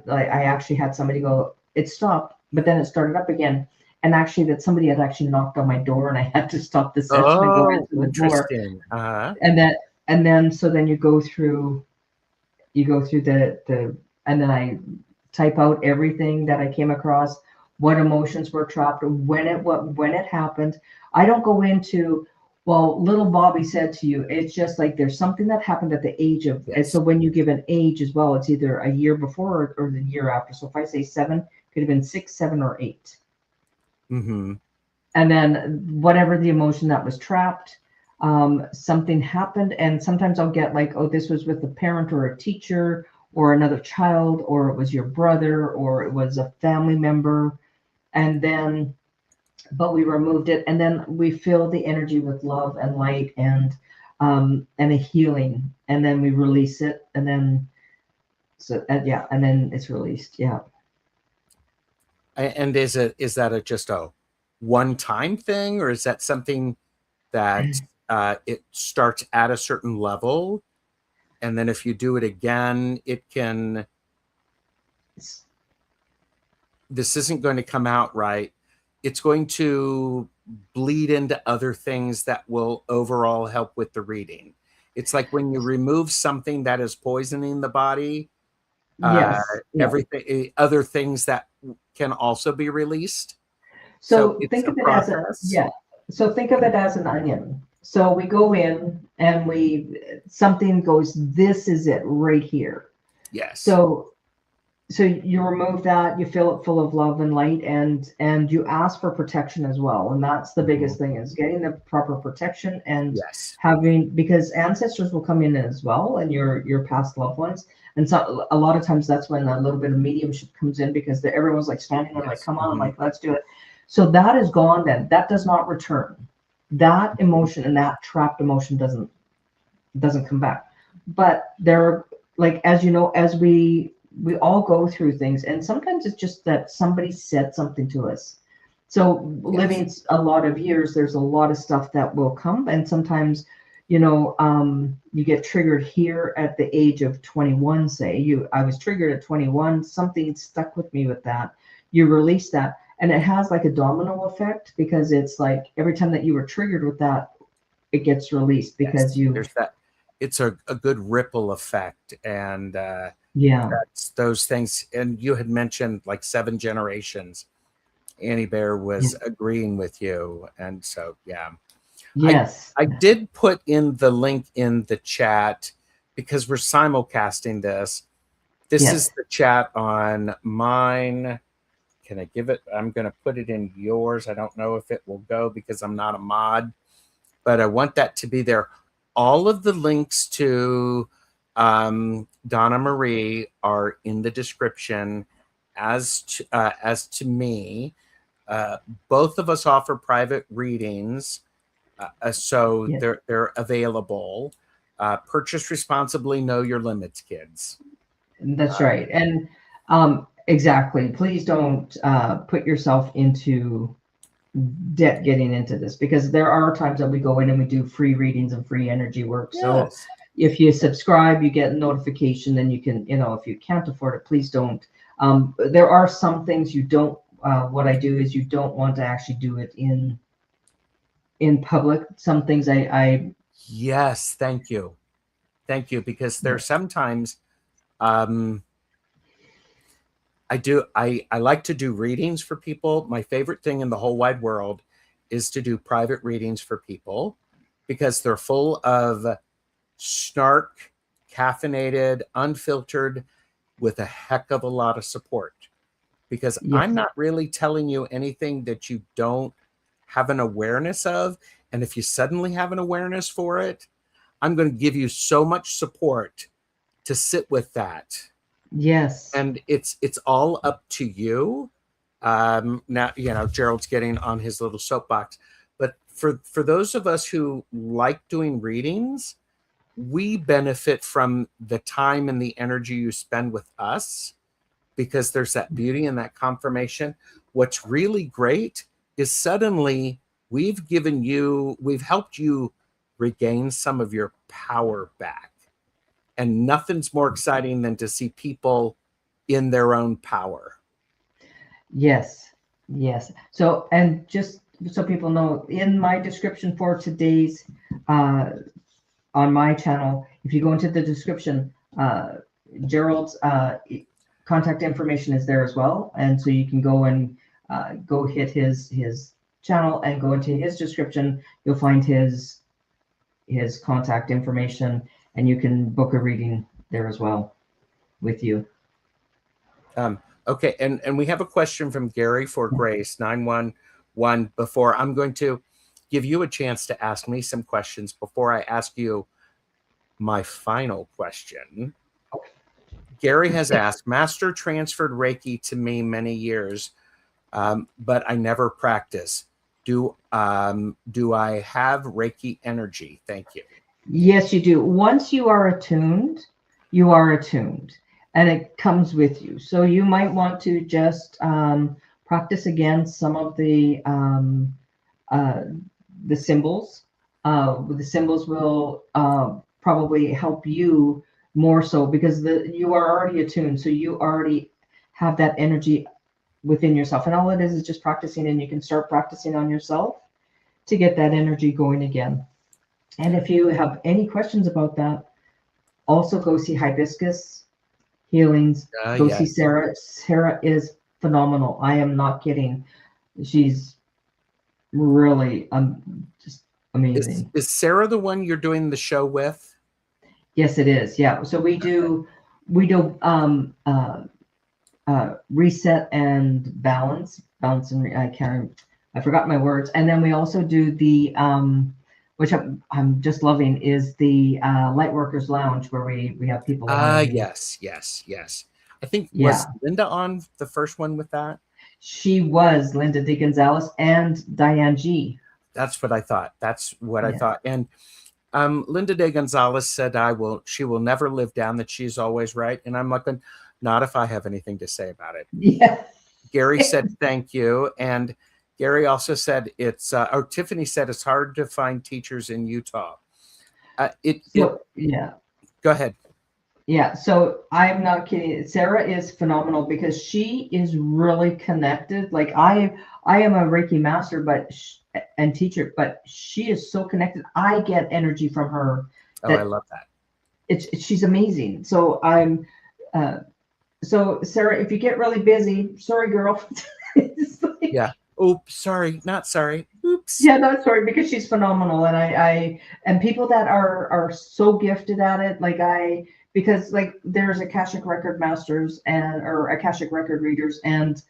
I actually had somebody go, it stopped, but then it started up again. And actually that somebody had actually knocked on my door, and I had to stop the session and go into the door. Interesting. And then so then you go through the and then I type out everything that I came across, what emotions were trapped, when it happened. I don't go into, well, little Bobby said to you. It's just like there's something that happened at the age of, and so when you give an age as well, it's either a year before or the year after. So if I say 7, could have been 6, 7, or 8. Mm-hmm. And then whatever the emotion that was trapped, something happened. And sometimes I'll get like, oh, this was with a parent or a teacher or another child, or it was your brother, or it was a family member. And then, but we removed it. And then we fill the energy with love and light and a healing. And then we release it. And then, and then it's released. Yeah. And is that just a one-time thing, or is that something that it starts at a certain level, and then if you do it again, it can, this isn't going to come out right. It's going to bleed into other things that will overall help with the reading. It's like when you remove something that is poisoning the body, everything, other things that can also be released. So think of it as So think of it as an onion. So we go in and something goes, this is it right here. Yes. So you remove that, you fill it full of love and light, and you ask for protection as well. And that's the biggest thing, is getting the proper protection and having, because ancestors will come in as well, and your past loved ones. And so a lot of times that's when a little bit of mediumship comes in, because everyone's like standing there like, come on, like, let's do it. So that is gone then. That does not return. That emotion and that trapped emotion doesn't come back. But there, like, as you know, as we all go through things, and sometimes it's just that somebody said something to us. So living a lot of years, there's a lot of stuff that will come, and sometimes, you get triggered here at the age of 21. I was triggered at 21. Something stuck with me with that. You release that, and it has like a domino effect, because it's like every time that you were triggered with that, it gets released, because there's that. It's a good ripple effect, and that's those things. And you had mentioned like 7 generations. Annie Bear was agreeing with you, and so yes, I did put in the link in the chat, because we're simulcasting this. This is the chat on mine. Can I give it? I'm going to put it in yours. I don't know if it will go because I'm not a mod, but I want that to be there. All of the links to Donna Marie are in the description. As to me, both of us offer private readings, so they're available. Purchase responsibly. Know your limits, kids. That's right. And exactly. Please don't put yourself into debt getting into this, because there are times that we go in and we do free readings and free energy work. So if you subscribe, you get a notification, then you can, if you can't afford it, please don't. There are some things you don't, what I do is you don't want to actually do it in public. Some things Yes, thank you. Because there's sometimes I like to do readings for people. My favorite thing in the whole wide world is to do private readings for people, because they're full of snark, caffeinated, unfiltered, with a heck of a lot of support. Because I'm not really telling you anything that you don't have an awareness of. And if you suddenly have an awareness for it, I'm going to give you so much support to sit with that. Yes. And it's all up to you. Now, Gerald's getting on his little soapbox, but for those of us who like doing readings, we benefit from the time and the energy you spend with us, because there's that beauty and that confirmation. what's really great is suddenly we've helped you regain some of your power back. And nothing's more exciting than to see people in their own power. Yes. Yes. So, and just so people know, in my description for today's, on my channel, if you go into the description, Gerald's contact information is there as well. And so you can go and go hit his channel and go into his description. You'll find his contact information, and you can book a reading there as well with you. Okay, and we have a question from Gary for Grace 911. Before I'm going to give you a chance to ask me some questions before I ask you my final question. Gary has asked, Master transferred Reiki to me many years, but I never practice. Do I have Reiki energy? Thank you. Yes, you do. Once you are attuned, you are attuned, and it comes with you. So you might want to just practice again some of the symbols. The symbols will probably help you more so because you are already attuned. So you already have that energy within yourself. And all it is just practicing, and you can start practicing on yourself to get that energy going again. And if you have any questions about that, also go see Hibiscus Healings. Go see Sarah. Sarah is phenomenal. I am not kidding. She's really just amazing. Is Sarah the one you're doing the show with? Yes, it is. Yeah. So we do reset and balance and I forgot my words. And then we also do the which I'm just loving is the Lightworkers Lounge, where we have people on. Yes. I think was Linda on the first one with that? She was Linda D. Gonzalez and Diane G. That's what I thought. I thought. And Linda De Gonzalez said she will never live down that she's always right. And I'm like, not if I have anything to say about it. Yeah. Gary said thank you. And Gary also said Tiffany said it's hard to find teachers in Utah. Go ahead. Yeah, so I'm not kidding. Sarah is phenomenal because she is really connected. Like I am a Reiki master, and teacher, but she is so connected. I get energy from her. I love that. She's amazing. So so Sarah, if you get really busy, sorry, girl. Yeah. Oops, sorry, not sorry. Oops. Yeah, no, sorry, because she's phenomenal, and people that are so gifted at it, because there's Akashic Record Masters or Akashic Record Readers, and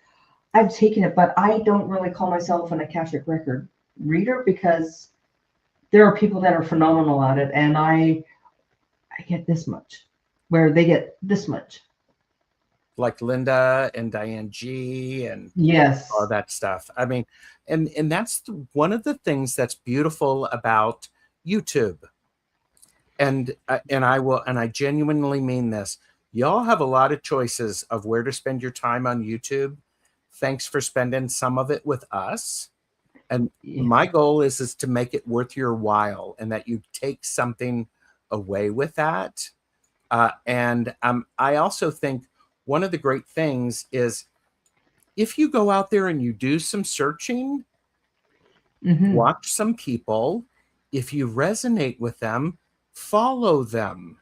I've taken it, but I don't really call myself an Akashic Record Reader because there are people that are phenomenal at it, and I get this much, where they get this much. Like Linda and Diane G and yes, all that stuff. I mean, and that's one of the things that's beautiful about YouTube. And I genuinely mean this. Y'all have a lot of choices of where to spend your time on YouTube. Thanks for spending some of it with us. And my goal is to make it worth your while, and that you take something away with that. And I also think one of the great things is if you go out there and you do some searching, watch some people, if you resonate with them, follow them,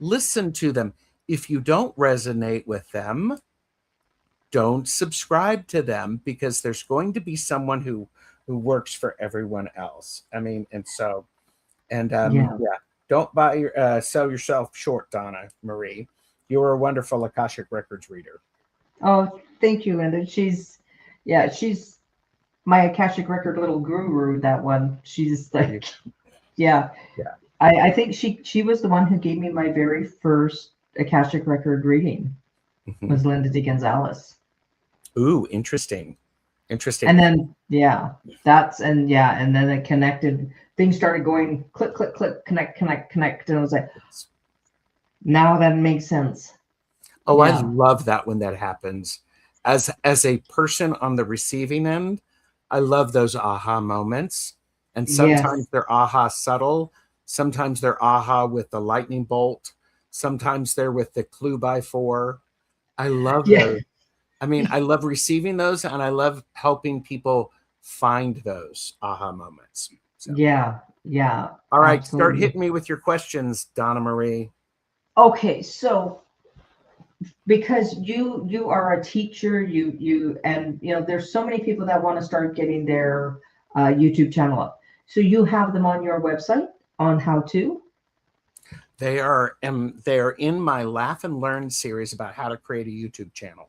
listen to them. If you don't resonate with them, don't subscribe to them, because there's going to be someone who works for everyone else. I mean, don't sell yourself short, Donna Marie. You are a wonderful Akashic Records reader. Oh, thank you, Linda. She's my Akashic Record little guru, that one. She's like, yeah. I think she was the one who gave me my very first Akashic Record reading. Was Linda D. Gonzalez. Ooh, interesting. And then and then it connected. Things started going click, click, click, connect, and I was like, now that makes sense. Oh, yeah. I love that when that happens. as a person on the receiving end, I love those aha moments. And sometimes Yes. they're aha subtle, sometimes they're aha with the lightning bolt, sometimes they're with the clue by four. I love Yeah. those. I mean, I love receiving those, and I love helping people find those aha moments. So, Yeah. Yeah. all right, start Absolutely. hitting me with your questions, Donna Marie. Okay. So because you are a teacher, you and you know there's so many people that want to start getting their YouTube channel up. So you have them on your website on how to. They are in my Laugh and Learn series about how to create a YouTube channel.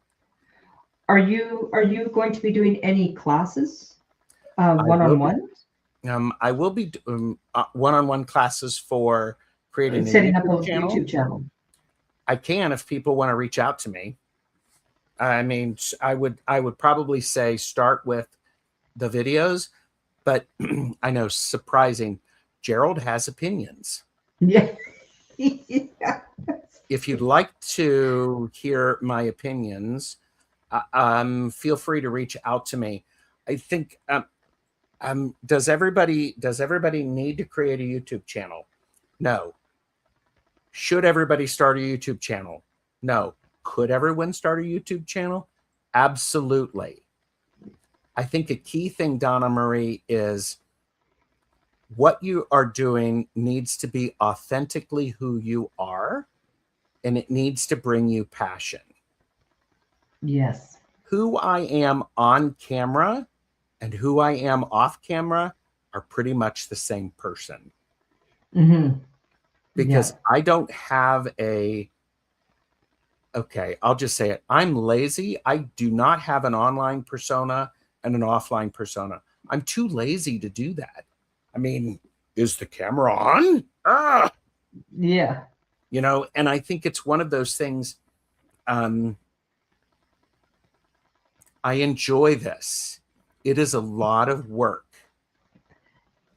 Are you going to be doing any classes, I will be one-on-one, I will be doing one-on-one classes for creating a setting up a YouTube channel. YouTube channel? I can if people want to reach out to me. I mean, I would probably say start with the videos, but I know surprising, Gerald has opinions. Yeah. Yeah. If you'd like to hear my opinions, feel free to reach out to me. I think does everybody need to create a YouTube channel? No. Should everybody start a YouTube channel? No. Could everyone start a YouTube channel? Absolutely. I think a key thing, Donna Marie, is what you are doing needs to be authentically who you are, and it needs to bring you passion. Yes. Who I am on camera and who I am off camera are pretty much the same person, Mm-hmm. because Yeah. I don't have okay, I'll just say it. I'm lazy. I do not have an online persona and an offline persona. I'm too lazy to do that. I mean, is the camera on? Yeah. And I think it's one of those things. Um, I enjoy this. It is a lot of work.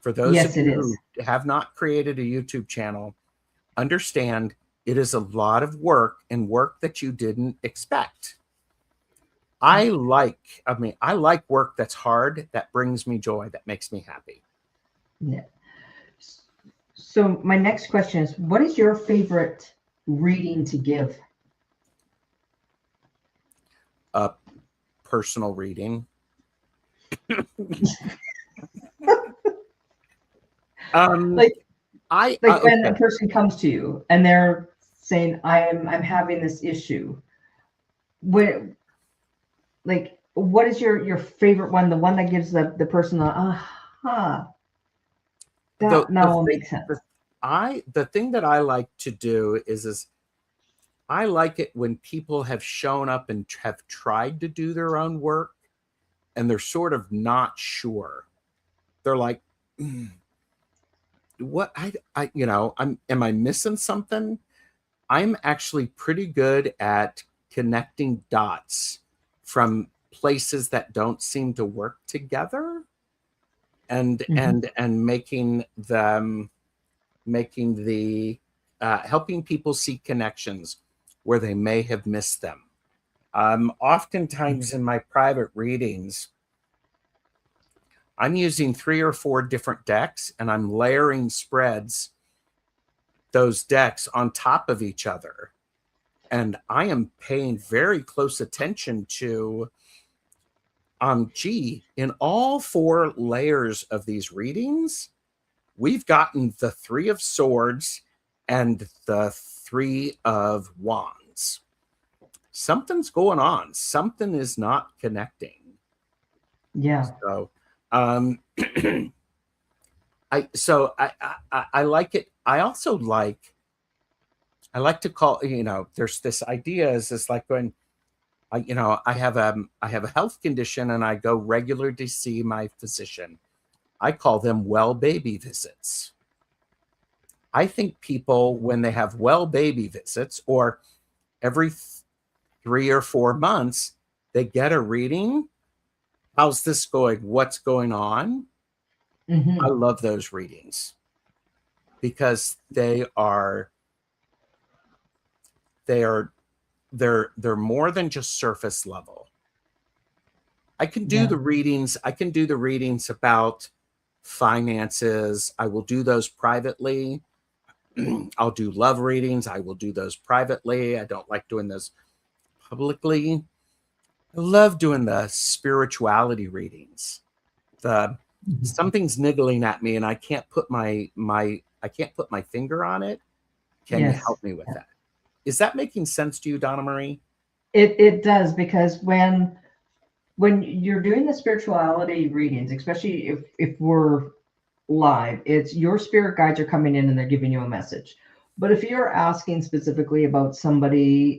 For those of Yes, it you is. who have not created a YouTube channel, understand it is a lot of work, and work that you didn't expect. I like work that's hard, that brings me joy, that makes me happy. Yeah. So my next question is, what is your favorite reading to give? A personal reading. um, Like I like when a okay. person comes to you and they're saying, I'm having this issue. What what is your favorite one? The one that gives the person the aha, The that the now will thing make sense. the thing that I like to do is I like it when people have shown up and have tried to do their own work, and they're sort of not sure. They're like, what am I missing something? I'm actually pretty good at connecting dots from places that don't seem to work together, and Hmm. and making the helping people see connections where they may have missed them. Oftentimes in my private readings, I'm using 3 or 4 different decks, and I'm layering spreads, those decks on top of each other. And I am paying very close attention to, in all 4 layers of these readings, we've gotten the 3 of Swords and the 3 of Wands. Something's going on. Something is not connecting. Yeah. So, um, I like it. I like to call, there's this idea is this like when I have a health condition and I go regularly to see my physician. I call them well baby visits. I think people, when they have well baby visits, or every 3 or 4 months, they get a reading. How's this going? What's going on? I Hmm. love those readings because they are they're more than just surface level. I can do the readings. I can do the readings about finances. I will do those privately. I'll do love readings. I will do those privately. I don't like doing those publicly. I love doing the spirituality readings. Something's niggling at me and I can't put my finger on it. Can you help me with that? Is that making sense to you, Donna Marie? It does, because when you're doing the spirituality readings, especially if we're live, it's your spirit guides are coming in and they're giving you a message. But if you're asking specifically about somebody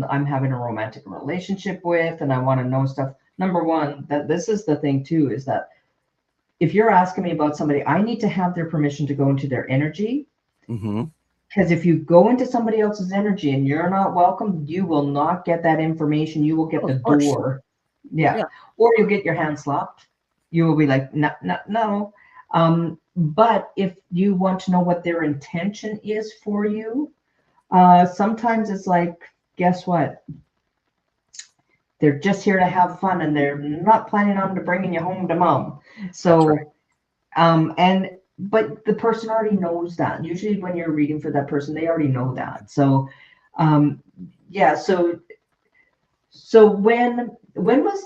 I'm having a romantic relationship with and I want to know stuff, number one, that this is the thing too, is that if you're asking me about somebody, I need to have their permission to go into their energy. Because if you go into somebody else's energy and you're not welcome, you will not get that information. You will get the door. Yeah. Or you'll get your hand slapped. You will be like, no, no, no. But if you want to know what their intention is for you, sometimes it's like, guess what? They're just here to have fun and they're not planning on bringing you home to mom. So, but the person already knows that. Usually when you're reading for that person, they already know that. So, so when was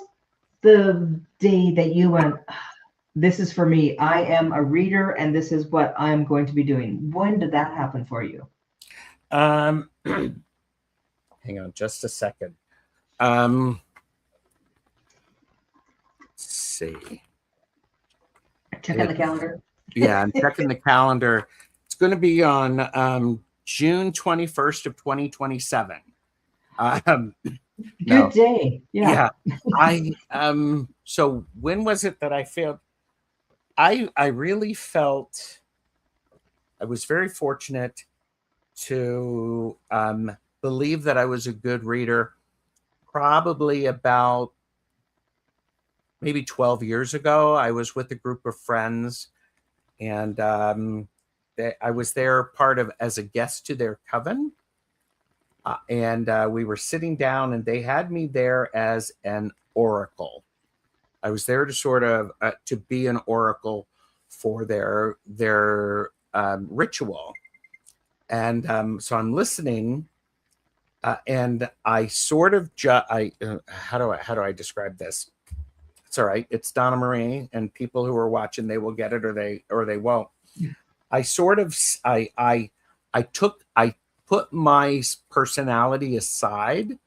the day that you went, this is for me, I am a reader and this is what I'm going to be doing? When did that happen for you? Hang on just a second. Let's see. Checking the calendar. Yeah, I'm checking the calendar. It's going to be on June 21st of 2027. Good day. Yeah. So when was it that I failed? I really felt I was very fortunate to believe that I was a good reader probably about maybe 12 years ago. I was with a group of friends and I was there as a guest to their coven. And we were sitting down and they had me there as an oracle. I was there to sort of to be an oracle for their ritual. And so I'm listening and I sort of how do I describe this? It's all right. It's Donna Marie, and people who are watching, they will get it or they won't. I sort of I put my personality aside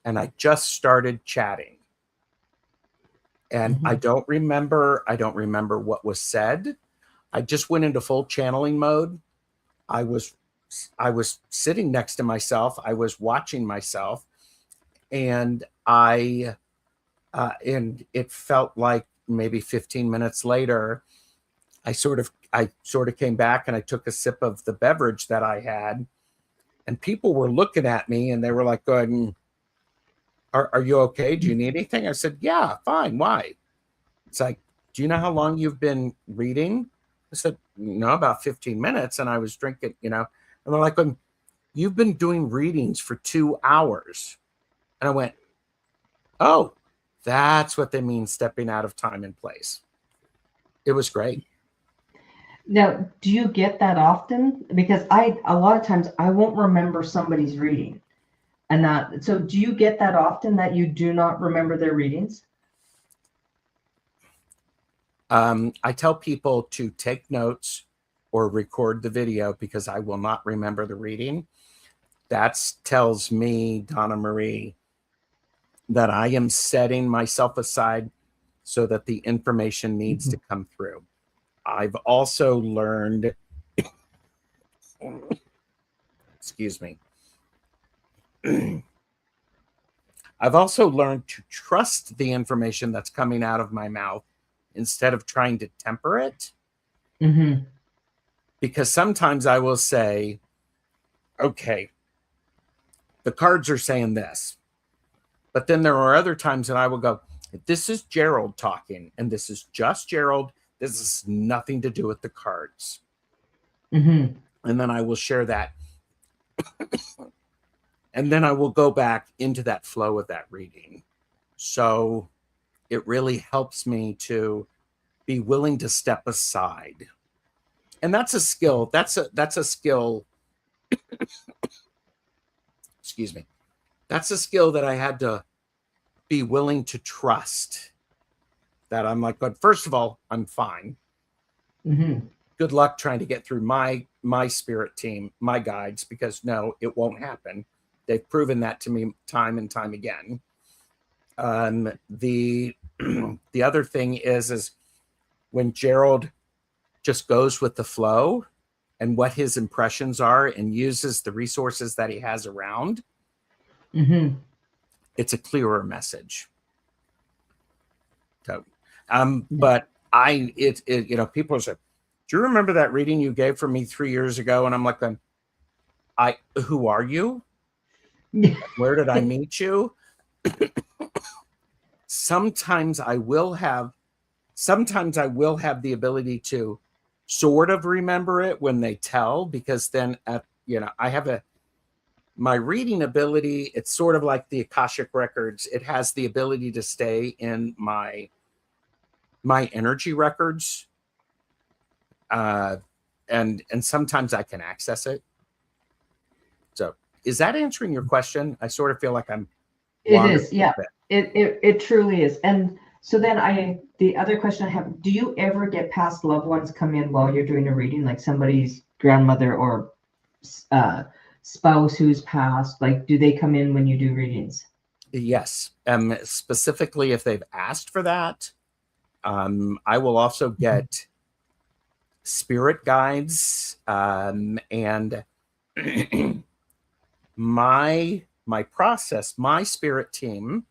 and I just started chatting. And I don't remember what was said. I just went into full channeling mode. I was sitting next to myself. I was watching myself, and and it felt like maybe 15 minutes later, I sort of came back and I took a sip of the beverage that I had, and people were looking at me and they were like, going, are you okay? Do you need anything? I said, yeah, fine. Why? It's like, do you know how long you've been reading? I said, no, about 15 minutes. And I was drinking, and they're like, you've been doing readings for 2 hours. And I went, oh, that's what they mean stepping out of time and place. It was great. Now, do you get that often? Because a lot of times I won't remember somebody's reading. So do you get that often that you do not remember their readings? I tell people to take notes or record the video because I will not remember the reading. That tells me, Donna Marie, that I am setting myself aside so that the information needs to come through. I've also learned, excuse me, I've also learned to trust the information that's coming out of my mouth instead of trying to temper it. Because sometimes I will say, okay, the cards are saying this. But then there are other times that I will go, this is Gerald talking, and this is just Gerald. This has nothing to do with the cards. And then I will share that. And then I will go back into that flow of that reading. So it really helps me to be willing to step aside. And that's a skill. That's a skill. Excuse me. That's a skill that I had to be willing to trust. That I'm like, but first of all, I'm fine. Mm-hmm. Good luck trying to get through my spirit team, my guides, because no, it won't happen. They've proven that to me time and time again. The other thing is when Gerald just goes with the flow and what his impressions are and uses the resources that he has around, Mm-hmm. it's a clearer message. So, but people say, do you remember that reading you gave for me 3 years ago? And I'm like, who are you? Where did I meet you? Sometimes I will have the ability to sort of remember it when they tell, because then, I have my reading ability. It's sort of like the Akashic records. It has the ability to stay in my energy records. And sometimes I can access it. So is that answering your question? I sort of feel like I'm. It is, yeah. It truly is. And so then the other question I have, do you ever get past loved ones come in while you're doing a reading, like somebody's grandmother or spouse who's passed? Like, do they come in when you do readings? Yes. Specifically if they've asked for that. I will also get spirit guides, and my process, my spirit team,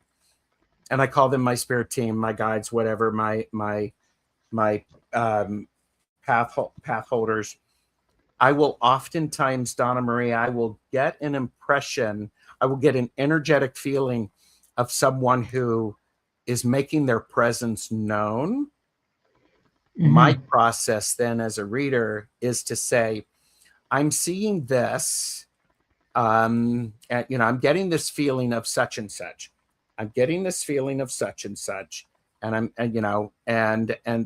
and I call them my spirit team, my guides, whatever, my path holders. I will oftentimes, Donna Marie, I will get an impression, I will get an energetic feeling of someone who is making their presence known. Mm-hmm. My process then as a reader is to say, I'm seeing this, and I'm getting this feeling of such and such. I'm getting this feeling of such and such. And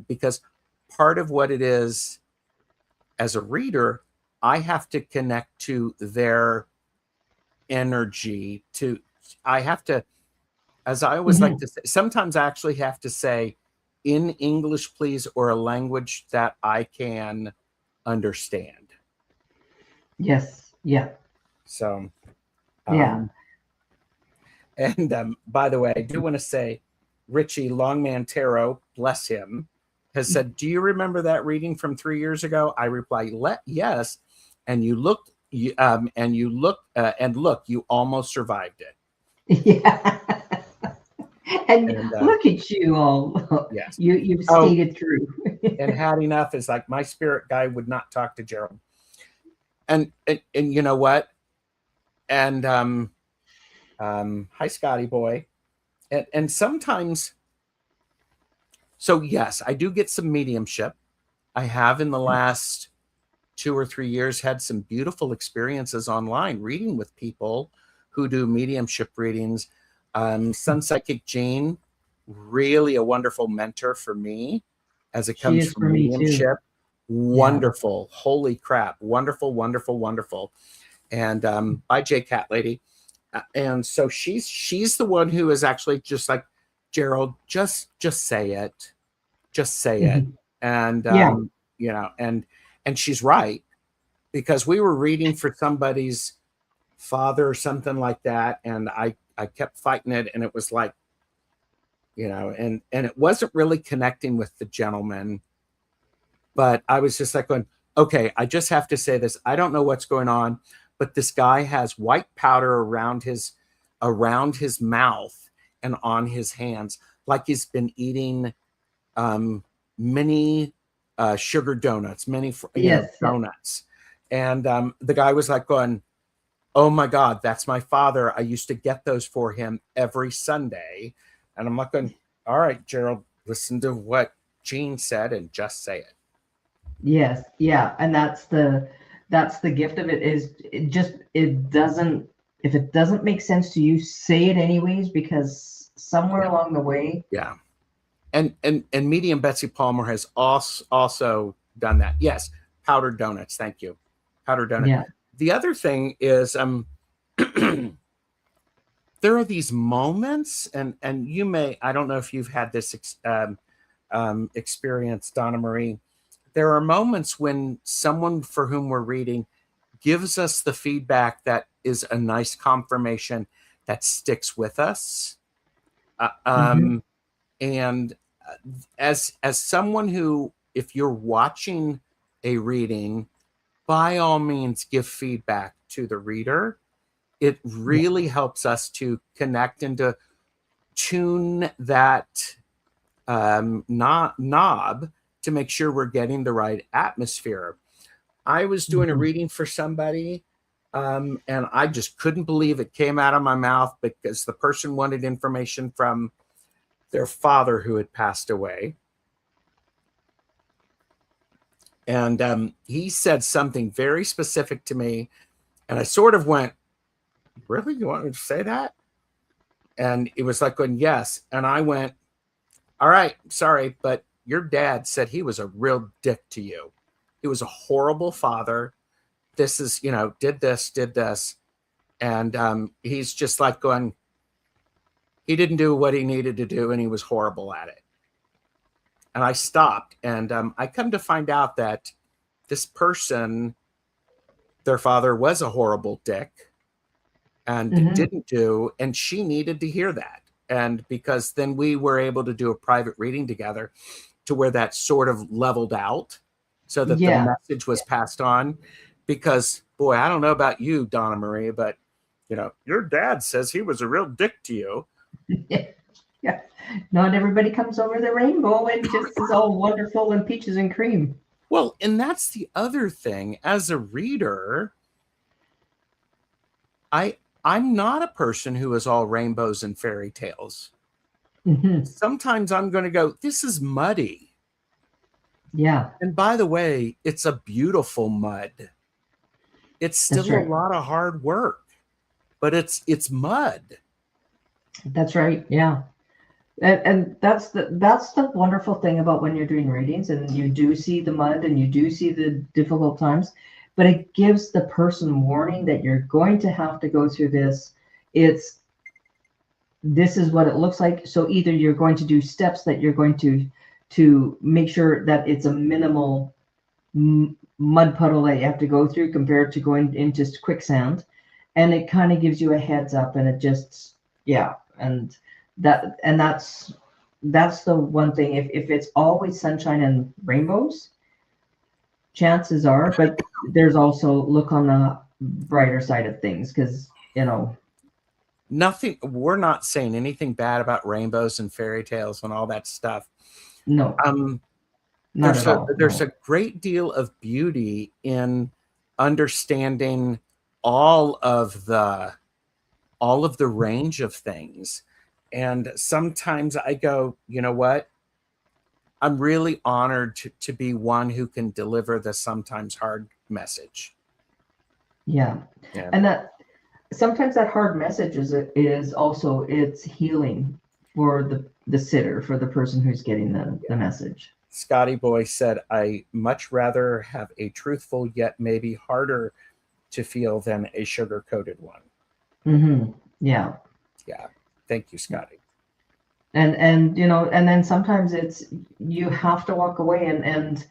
because part of what it is as a reader, I have to connect to their energy I have to, as I always like to say, sometimes I actually have to say in English, please, or a language that I can understand. Yes. Yeah. So, yeah. And by the way, I do want to say, Richie Longman Tarot, bless him, has said, do you remember that reading from 3 years ago? I reply, yes. And you look, you almost survived it. Yeah. and look at you all. Yes. You've skated through. And had enough is like, my spirit guy would not talk to Gerald. And you know what? And hi, Scotty boy. And sometimes, so yes, I do get some mediumship. I have in the last 2 or 3 years had some beautiful experiences online reading with people who do mediumship readings. Sun Psychic Jean, really a wonderful mentor for me as it comes from mediumship. Wonderful. Yeah. Holy crap. Wonderful, wonderful, wonderful. And by J Cat Lady. And so she's the one who is actually just like, Gerald, just say it. Just say it. And, and she's right, because we were reading for somebody's father or something like that. And I kept fighting it. And it was like, and it wasn't really connecting with the gentleman, but I was just like going, okay, I just have to say this. I don't know what's going on, but this guy has white powder around his mouth and on his hands, like he's been eating many sugar donuts, many donuts. And the guy was like going, oh my God, that's my father. I used to get those for him every Sunday. And I'm like going, all right, Gerald, listen to what Jean said and just say it. Yes. Yeah. And that's the gift of it, is if it doesn't make sense to you, say it anyways, because somewhere along the way, And Medium Betsy Palmer has also done that. Yes, powdered donuts. Thank you, powdered donut. Yeah. The other thing is there are these moments, and you may, I don't know if you've had this experience, Donna Marie. There are moments when someone for whom we're reading gives us the feedback that is a nice confirmation that sticks with us. Mm-hmm. And as someone who, if you're watching a reading, by all means give feedback to the reader. It Yeah. really helps us to connect and to tune that knob to make sure we're getting the right atmosphere. I was doing a Mm-hmm. reading for somebody, and I just couldn't believe it came out of my mouth because the person wanted information from their father who had passed away. And he said something very specific to me, and I sort of went, "Really? You want me to say that?" And it was like going, "Yes." And I went, "All right, sorry, but your dad said he was a real dick to you. He was a horrible father. This is, did this, did this." And he's just like going, he didn't do what he needed to do, and he was horrible at it. And I stopped, and I come to find out that this person, their father was a horrible dick and Mm-hmm. didn't do, and she needed to hear that. And because then we were able to do a private reading together to where that sort of leveled out so that the Yeah. message was passed on. Because, boy, I don't know about you, Donna Marie, but, your dad says he was a real dick to you. Yeah. Not everybody comes over the rainbow and just is all wonderful and peaches and cream. Well, and that's the other thing. As a reader, I'm not a person who is all rainbows and fairy tales. Mm-hmm. Sometimes I'm going to go, this is muddy. Yeah, And by the way, it's a beautiful mud. It's that's still a right. lot of hard work, but it's mud. That's right. Yeah. And that's the wonderful thing about when you're doing readings and you do see the mud and you do see the difficult times, but it gives the person warning that you're going to have to go through this. It's this is what it looks like. So either you're going to do steps that you're going to make sure that it's a minimal mud puddle that you have to go through compared to going into quicksand, and it kind of gives you a heads up, and it just yeah, and that's the one thing. If it's always sunshine and rainbows, chances are, but there's also look on the brighter side of things because Nothing, we're not saying anything bad about rainbows and fairy tales and all that stuff. no, Um, not at all. there's No. a great deal of beauty in understanding all of the range of things. And sometimes I go, you know what? I'm really honored to be one who can deliver the sometimes hard message. Yeah, Yeah. and that sometimes that hard message is also it's healing for the sitter, for the person who's getting the message. Scotty Boy said, I much rather have a truthful yet maybe harder to feel than a sugar coated one. Mm-hmm. Yeah. Yeah. Thank you, Scotty. And and then sometimes it's you have to walk away and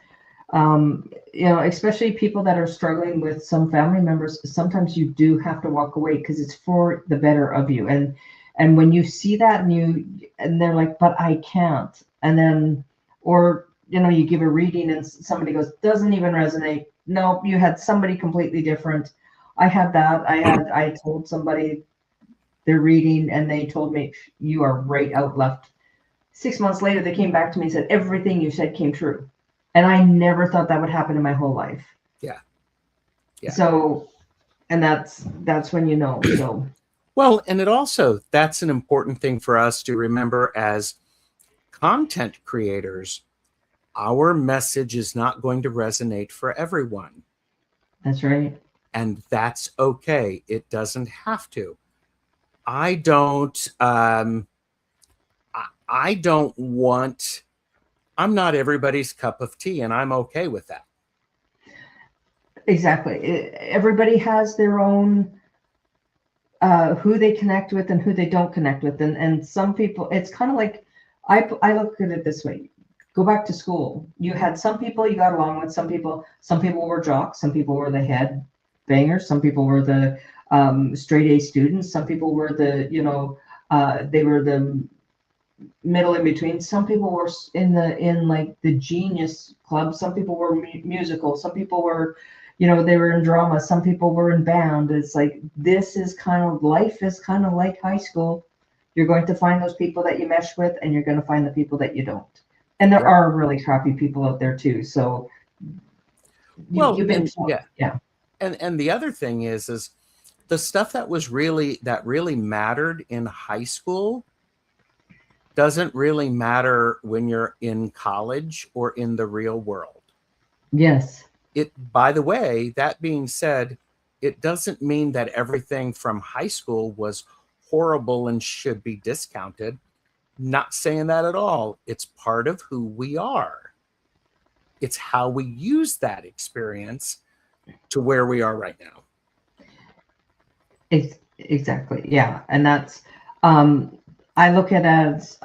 especially people that are struggling with some family members, sometimes you do have to walk away because it's for the better of you. And when you see that and they're like, but I can't. And then, or, you give a reading and somebody goes, doesn't even resonate. No, you had somebody completely different. I had that. I told somebody their reading and they told me you are right out left. 6 months later, they came back to me and said, everything you said came true. And I never thought that would happen in my whole life. Yeah. Yeah. So, and that's when you know. So, well, and that's an important thing for us to remember as content creators. Our message is not going to resonate for everyone. that's right. And that's okay. It doesn't have to. I don't, I don't want, I'm not everybody's cup of tea, and I'm okay with that. Exactly. Everybody has their own who they connect with and who they don't connect with, and some people, it's kind of like, I look at it this way. Go back to school. You had some people you got along with. Some people were jocks. Some people were the head bangers. Some people were the straight A students. Some people were the, they were the middle in between. Some people were in like the genius club. Some people were musical. Some people were, they were in drama. Some people were in band. It's like, this is kind of, life is kind of like high school. You're going to find those people that you mesh with, and you're going to find the people that you don't. And there are really crappy people out there too. So you've been told. Yeah. And the other thing is the stuff that really mattered in high school doesn't really matter when you're in college or in the real world. Yes. By the way, that being said, it doesn't mean that everything from high school was horrible and should be discounted. Not saying that at all. It's part of who we are. It's how we use that experience to where we are right now. Exactly. Yeah. And that's, I look at it as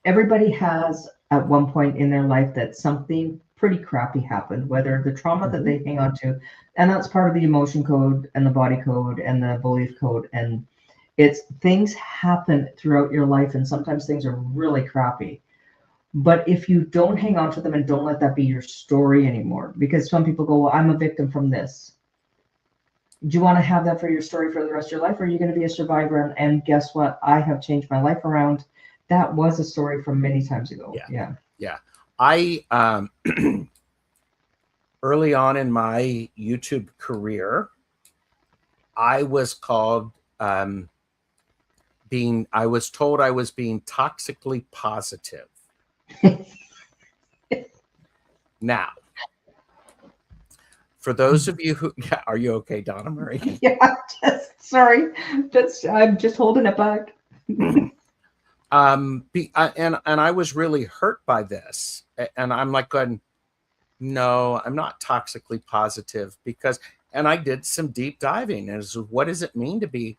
everybody has at one point in their life that something pretty crappy happened, whether the trauma that they hang on to, and that's part of the emotion code and the body code and the belief code. And it's, things happen throughout your life, and sometimes things are really crappy. But if you don't hang on to them and don't let that be your story anymore, because some people go, well, I'm a victim from this. Do you want to have that for your story for the rest of your life? Or are you going to be a survivor? And guess what? I have changed my life around. That was a story from many times ago. Yeah. I, early on in my YouTube career, I was called, I was told I was being toxically positive. Now, for those of you who, are you okay, Donna Marie? Yeah, sorry. I'm just holding it back. And I was really hurt by this. And I'm like going, no, I'm not toxically positive, because, and I did some deep diving as what does it mean to be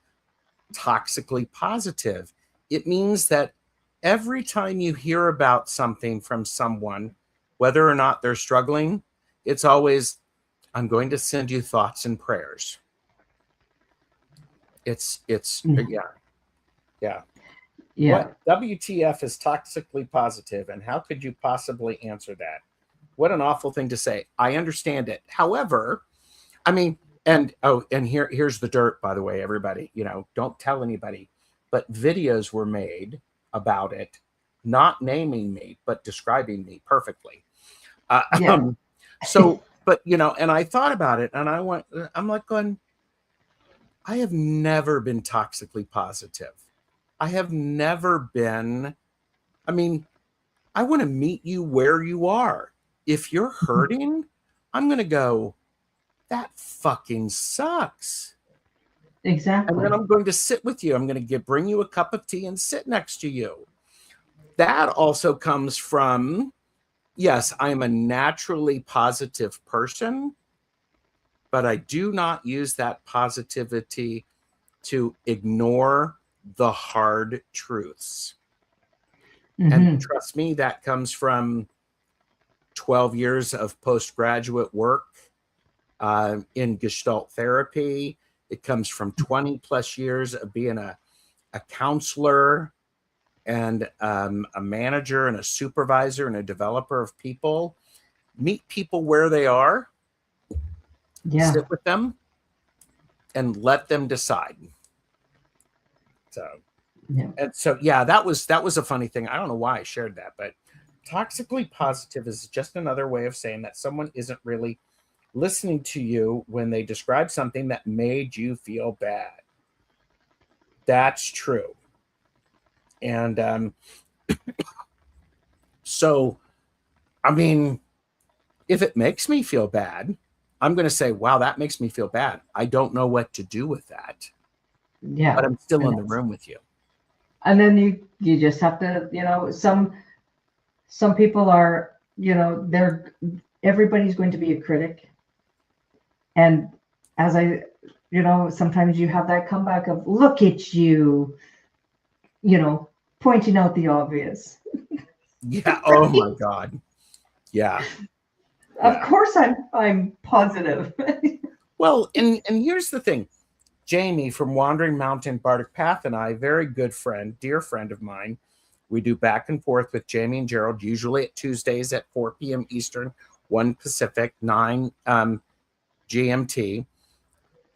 toxically positive? It means that every time you hear about something from someone, whether or not they're struggling, it's always, I'm going to send you thoughts and prayers. It's yeah. What WTF is toxically positive, and how could you possibly answer that? What an awful thing to say. I understand it. However, I mean, and here's the dirt, by the way, everybody, don't tell anybody, but videos were made about it, not naming me, but describing me perfectly. So, but, and I thought about it, and I'm like going, I have never been toxically positive. I have never been, I mean, I want to meet you where you are. If you're hurting, I'm going to go, that fucking sucks. Exactly. And then I'm going to sit with you. I'm going to bring you a cup of tea and sit next to you. That also comes from, yes, I am a naturally positive person, but I do not use that positivity to ignore the hard truths. And trust me, that comes from 12 years of postgraduate work in Gestalt therapy. It comes from 20 plus years of being a counselor and a manager and a supervisor and a developer of people. Meet people where they are, sit with them, and let them decide. That was a funny thing. I don't know why I shared that, but toxically positive is just another way of saying that someone isn't really listening to you when they describe something that made you feel bad. That's true. And so, I mean, if it makes me feel bad, I'm going to say, wow, that makes me feel bad. I don't know what to do with that. Yeah. But I'm still in the room with you. And then you just have to, some people are, everybody's going to be a critic. And as sometimes you have that comeback of, look at you, pointing out the obvious. Yeah. Oh my God. Yeah. Of course I'm positive. Well, and here's the thing. Jamie from Wandering Mountain Bardic Path and I, very good friend, dear friend of mine. We do back and forth with Jamie and Gerald, usually at Tuesdays at 4 p.m. Eastern, 1 Pacific, 9 GMT.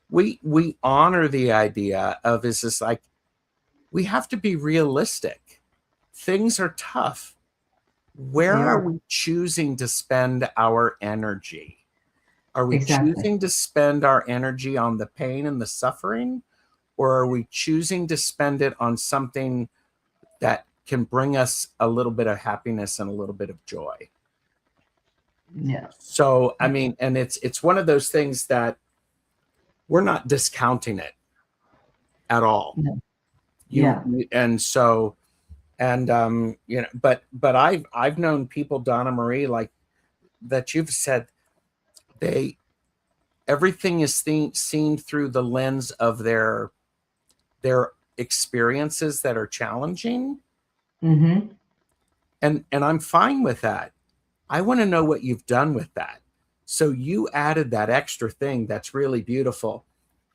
We honor the idea of, is this like, we have to be realistic. Things are tough. Where are we choosing to spend our energy? Are we choosing to spend our energy on the pain and the suffering? Or are we choosing to spend it on something that can bring us a little bit of happiness and a little bit of joy? Yeah. So, I mean, and it's one of those things that we're not discounting it at all. No. And so, and but I've known people, Donna Marie, like that you've said, everything is seen through the lens of their experiences that are challenging. Mm-hmm. And I'm fine with that. I want to know what you've done with that. So you added that extra thing that's really beautiful.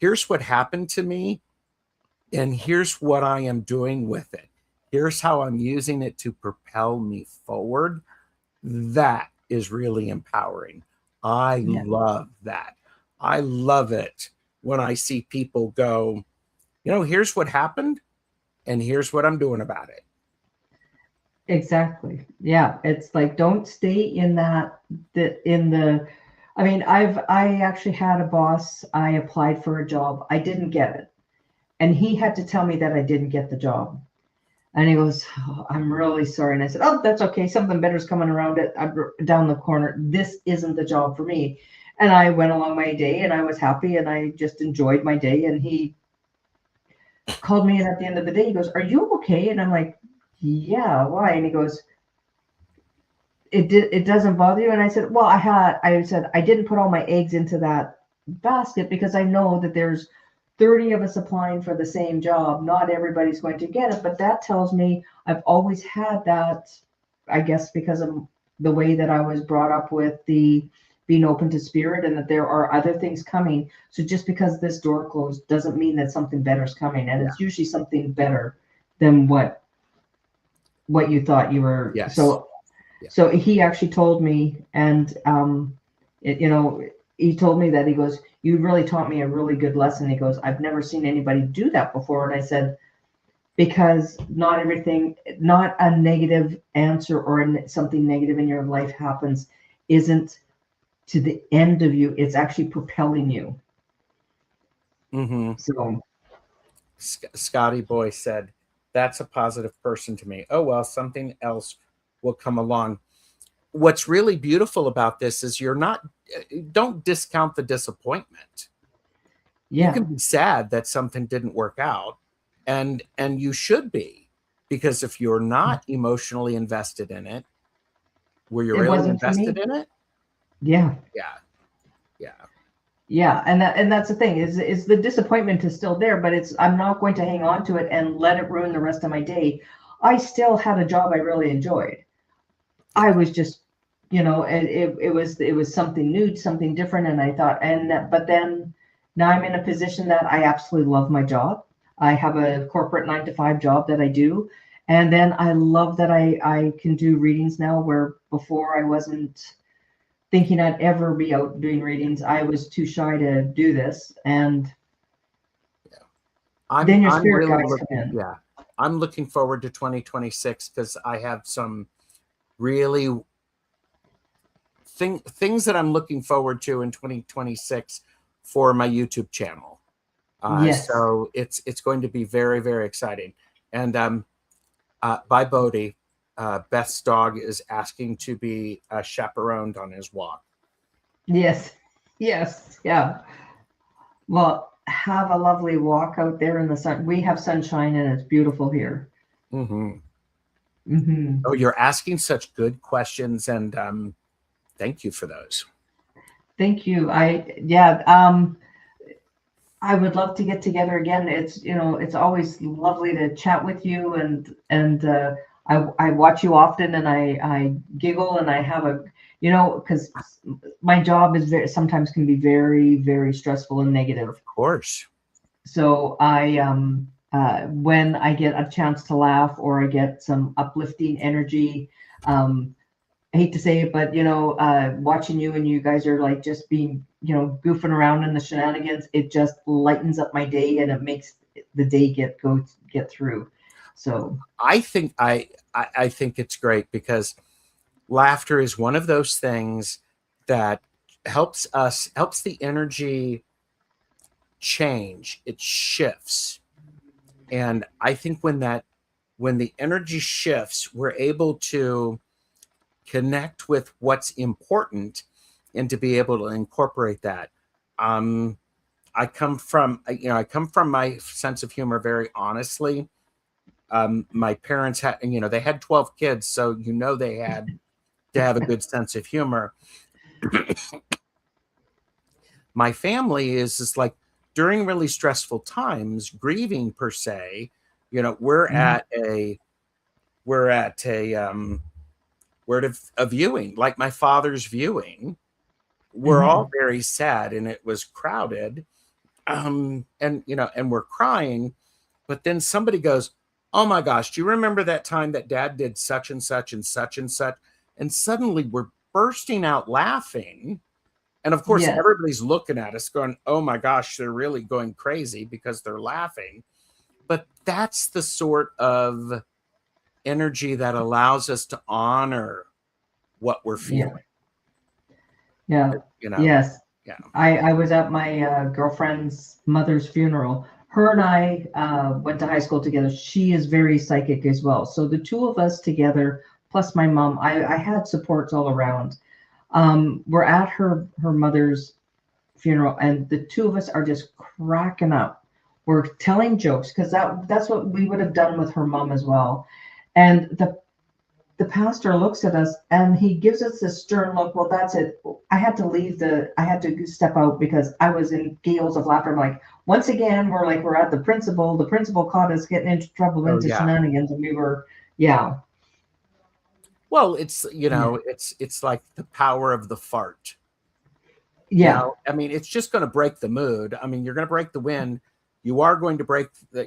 Here's what happened to me, and here's what I am doing with it. Here's how I'm using it to propel me forward. That is really empowering. I love that. I love it when I see people go, here's what happened, and here's what I'm doing about it. Exactly. Yeah. It's like, don't stay in I actually had a boss. I applied for a job. I didn't get it. And he had to tell me that I didn't get the job. And he goes, oh, I'm really sorry. And I said, oh, that's okay. Something better's coming around it down the corner. This isn't the job for me. And I went along my day and I was happy and I just enjoyed my day. And he called me in at the end of the day. He goes, are you okay? And I'm like, yeah, why? And he goes, it doesn't bother you? And I said, well, I didn't put all my eggs into that basket because I know that there's 30 of us applying for the same job. Not everybody's going to get it, but that tells me I've always had that, I guess, because of the way that I was brought up with the being open to spirit and that there are other things coming. So just because this door closed doesn't mean that something better is coming. And it's usually something better than what you thought you were. Yes. So he actually told me, and he told me that, he goes, you really taught me a really good lesson. He goes, I've never seen anybody do that before. And I said, because not a negative answer or something negative in your life happens isn't to the end of you. It's actually propelling you. Mm-hmm. So Scotty Boy said, that's a positive person to me. Oh, well, something else will come along. What's really beautiful about this is don't discount the disappointment. Yeah. You can be sad that something didn't work out, and you should be, because if you're not emotionally invested in it, were you really invested in it? Yeah. And that's the thing is the disappointment is still there, but I'm not going to hang on to it and let it ruin the rest of my day. I still had a job I really enjoyed. I was just, it was something new, something different. And I thought, but then now I'm in a position that I absolutely love my job. I have a corporate 9-to-5 job that I do. And then I love that I can do readings now, where before I wasn't thinking I'd ever be out doing readings. I was too shy to do this. And then your spirit guides come in. Yeah. I'm looking forward to 2026 because I have some really things that I'm looking forward to in 2026 for my YouTube channel. Yes. So it's going to be very, very exciting. And by Bodie, Beth's dog is asking to be chaperoned on his walk. Yes. Yeah. Well, have a lovely walk out there in the sun. We have sunshine and it's beautiful here. Mm-hmm. Mm-hmm. Oh, you're asking such good questions, and thank you for those. Thank you. I would love to get together again. It's always lovely to chat with you, and I watch you often, and I giggle, and I have because my job is sometimes can be very, very stressful and negative. Of course. So when I get a chance to laugh or I get some uplifting energy, I hate to say it, but watching you and you guys are like just being, goofing around in the shenanigans, it just lightens up my day and it makes the day get through. So I think I think it's great because laughter is one of those things that helps the energy change. It shifts. And I think when the energy shifts, we're able to connect with what's important and to be able to incorporate that. I come from my sense of humor very honestly. My parents had, they had 12 kids, so they had to have a good sense of humor. My family is just like during really stressful times, grieving per se, we're mhm. at a we're at a viewing, like my father's viewing. We're all Mhm. very sad and it was crowded. And we're crying, but then somebody goes, "Oh my gosh, do you remember that time that dad did such and such and such and such?" And suddenly we're bursting out laughing. And of course, Yes. everybody's looking at us going, "Oh my gosh, they're really going crazy because they're laughing." But that's the sort of energy that allows us to honor what we're Yeah. feeling, Yeah. you know? Yes. Yeah. I was at my girlfriend's mother's funeral. Her and I went to high school together. She is very psychic as well. So the two of us together, plus my mom, I had supports all around. We're at her mother's funeral, and the two of us are just cracking up. We're telling jokes because that's what we would have done with her mom as well. And the pastor looks at us and he gives us this stern look. Well, that's it. I had to step out because I was in gales of laughter. I'm like, once again, we're at the principal. The principal caught us getting into trouble, Oh into yeah. shenanigans, and we were, yeah, Well, it's yeah, it's like the power of the fart. yeah. I mean, it's just going to break the mood. I mean, you're going to break the wind. You are going to break the,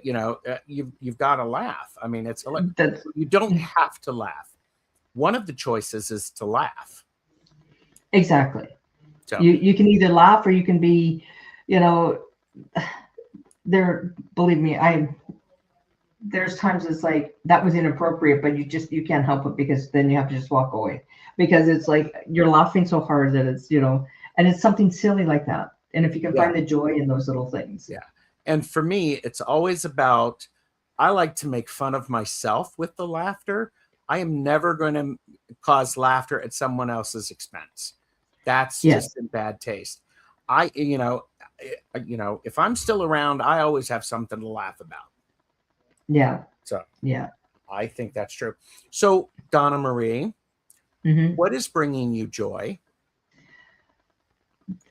you've got to laugh. I mean, That's you don't have to laugh. One of the choices is to laugh. exactly. So, You can either laugh or you can be, you know, there. Believe me, there's times it's like that was inappropriate, but you can't help it because then you have to just walk away because it's like you're laughing so hard that it's and it's something silly like that. And if you can yeah, find the joy in those little things. yeah. And for me, it's always about, I like to make fun of myself with the laughter. I am never going to cause laughter at someone else's expense. That's Yes. just in bad taste. I, if I'm still around, I always have something to laugh about. Yeah. So Yeah. I think that's true. So, Donna Marie, Hmm. what is bringing you joy?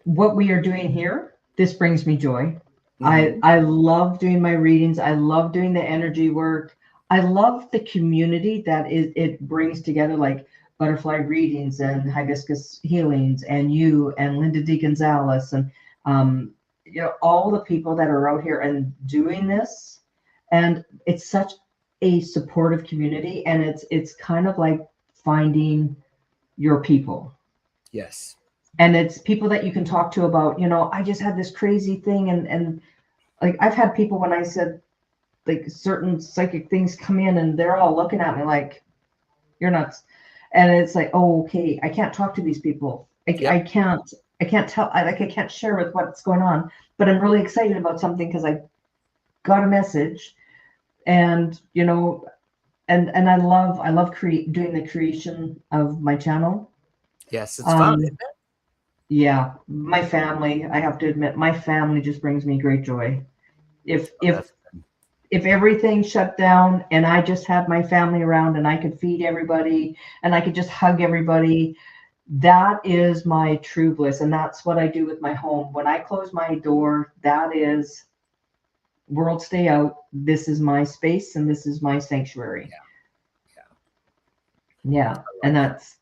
What we are doing here, this brings me joy. I Mm-hmm. I love doing my readings. I love doing the energy work. I love the community that it brings together, like butterfly readings and hibiscus healings, and you and Linda D. Gonzalez, and all the people that are out here and doing this. And it's such a supportive community, and it's kind of like finding your people, Yes. and it's people that you can talk to about, I just had this crazy thing, and like I've had people when I said like certain psychic things come in and they're all looking at me like you're nuts, and it's like, oh, okay, I can't talk to these people. Yep. I can't tell, I can't share with what's going on, but I'm really excited about something because I got a message. And and I love doing the creation of my channel. Yes, it's fun, isn't um it? Yeah, my family, I have to admit, my family just brings me great joy. If Oh, if that's good. if everything shut down and I just had my family around and I could feed everybody and I could just hug everybody, that is my true bliss. And that's what I do with my home. When I close my door, that is world stay out. This is my space and this is my sanctuary. Yeah. And that's,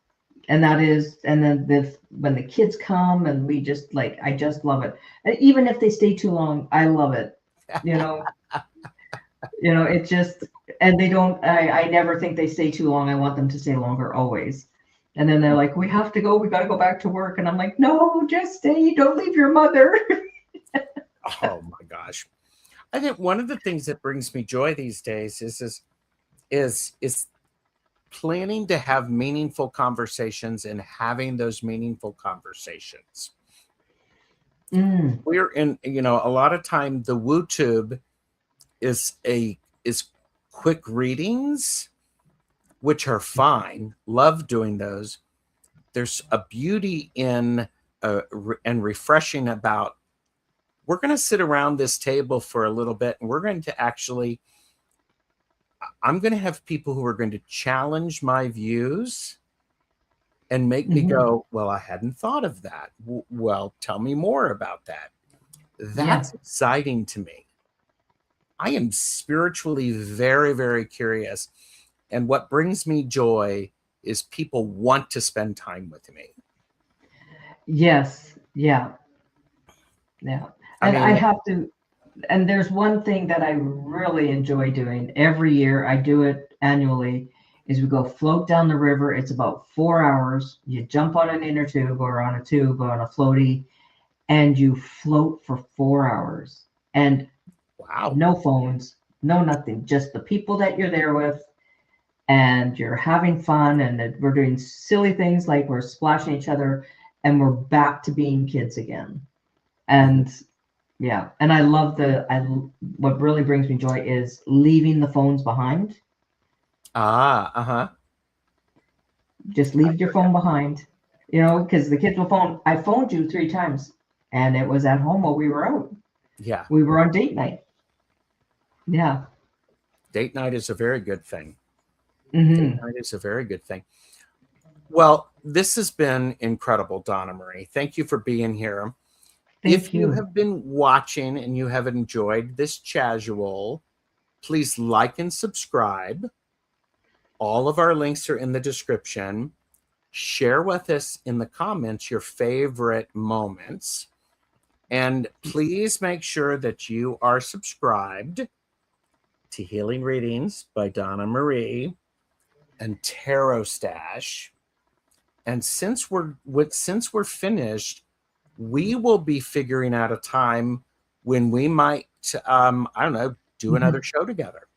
and that is, and then when the kids come and we just like, I just love it. And even if they stay too long, I love it. You know, it just, and they don't, I never think they stay too long. I want them to stay longer always. And then they're like, we have to go, we got to go back to work. And I'm like, no, just stay. Don't leave your mother. Oh my gosh. I think one of the things that brings me joy these days is planning to have meaningful conversations and having those meaningful conversations. We're in, a lot of time the WooTube is quick readings, which are fine. Love doing those. There's a beauty in and refreshing about, we're going to sit around this table for a little bit and we're going to actually, I'm going to have people who are going to challenge my views and make me go, well, I hadn't thought of that. Well, tell me more about that. That's exciting to me. I am spiritually very, very curious. And what brings me joy is people want to spend time with me. Yes. Yeah. Yeah. And I have to, and there's one thing that I really enjoy doing every year. I do it annually, is we go float down the river. It's about 4 hours. You jump on an inner tube or on a tube or on a floaty, and you float for 4 hours. And wow, no phones, no nothing, just the people that you're there with, and you're having fun. And we're doing silly things like we're splashing each other, and we're back to being kids again. And yeah, and I love what really brings me joy is leaving the phones behind. Just leave your phone behind, because the kids will phone. I phoned you 3 times and it was at home while we were out. Yeah. We were on date night. Yeah. Date night is a very good thing. Mm-hmm. Date night is a very good thing. Well, this has been incredible, Donna Marie. Thank you for being here. If you have been watching and you have enjoyed this casual, please like and subscribe. All of our links are in the description. Share with us in the comments your favorite moments. And please make sure that you are subscribed to Healing Readings by Donna Marie and Tarot Stash. And since we're finished, we will be figuring out a time when we might, I don't know, do another show together.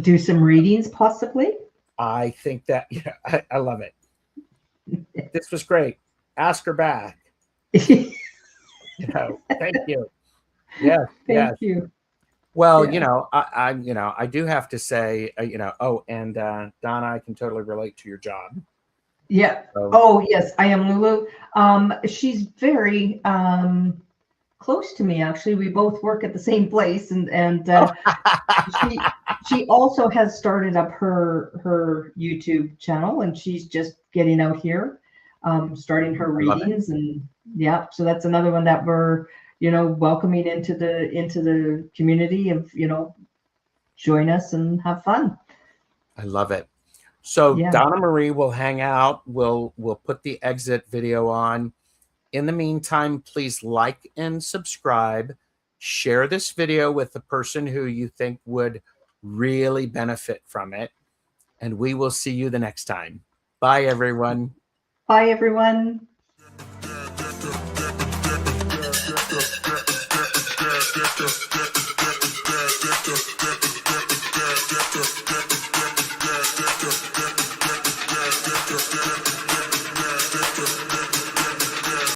Do some readings, possibly. I think that, I love it. This was great. Ask her back. Thank you. Yeah. Thank you. Well, I do have to say, and Donna, I can totally relate to your job. Yeah. Oh, yes, I am Lulu. She's very close to me, actually. We both work at the same place, and she also has started up her YouTube channel, and she's just getting out here, starting her readings, and so that's another one that we're welcoming into the community of join us and have fun. I love it. So Donna Marie will hang out. We'll put the exit video on. In the meantime, please like and subscribe. Share this video with the person who you think would really benefit from it. And we will see you the next time. Bye, everyone. Bye, everyone.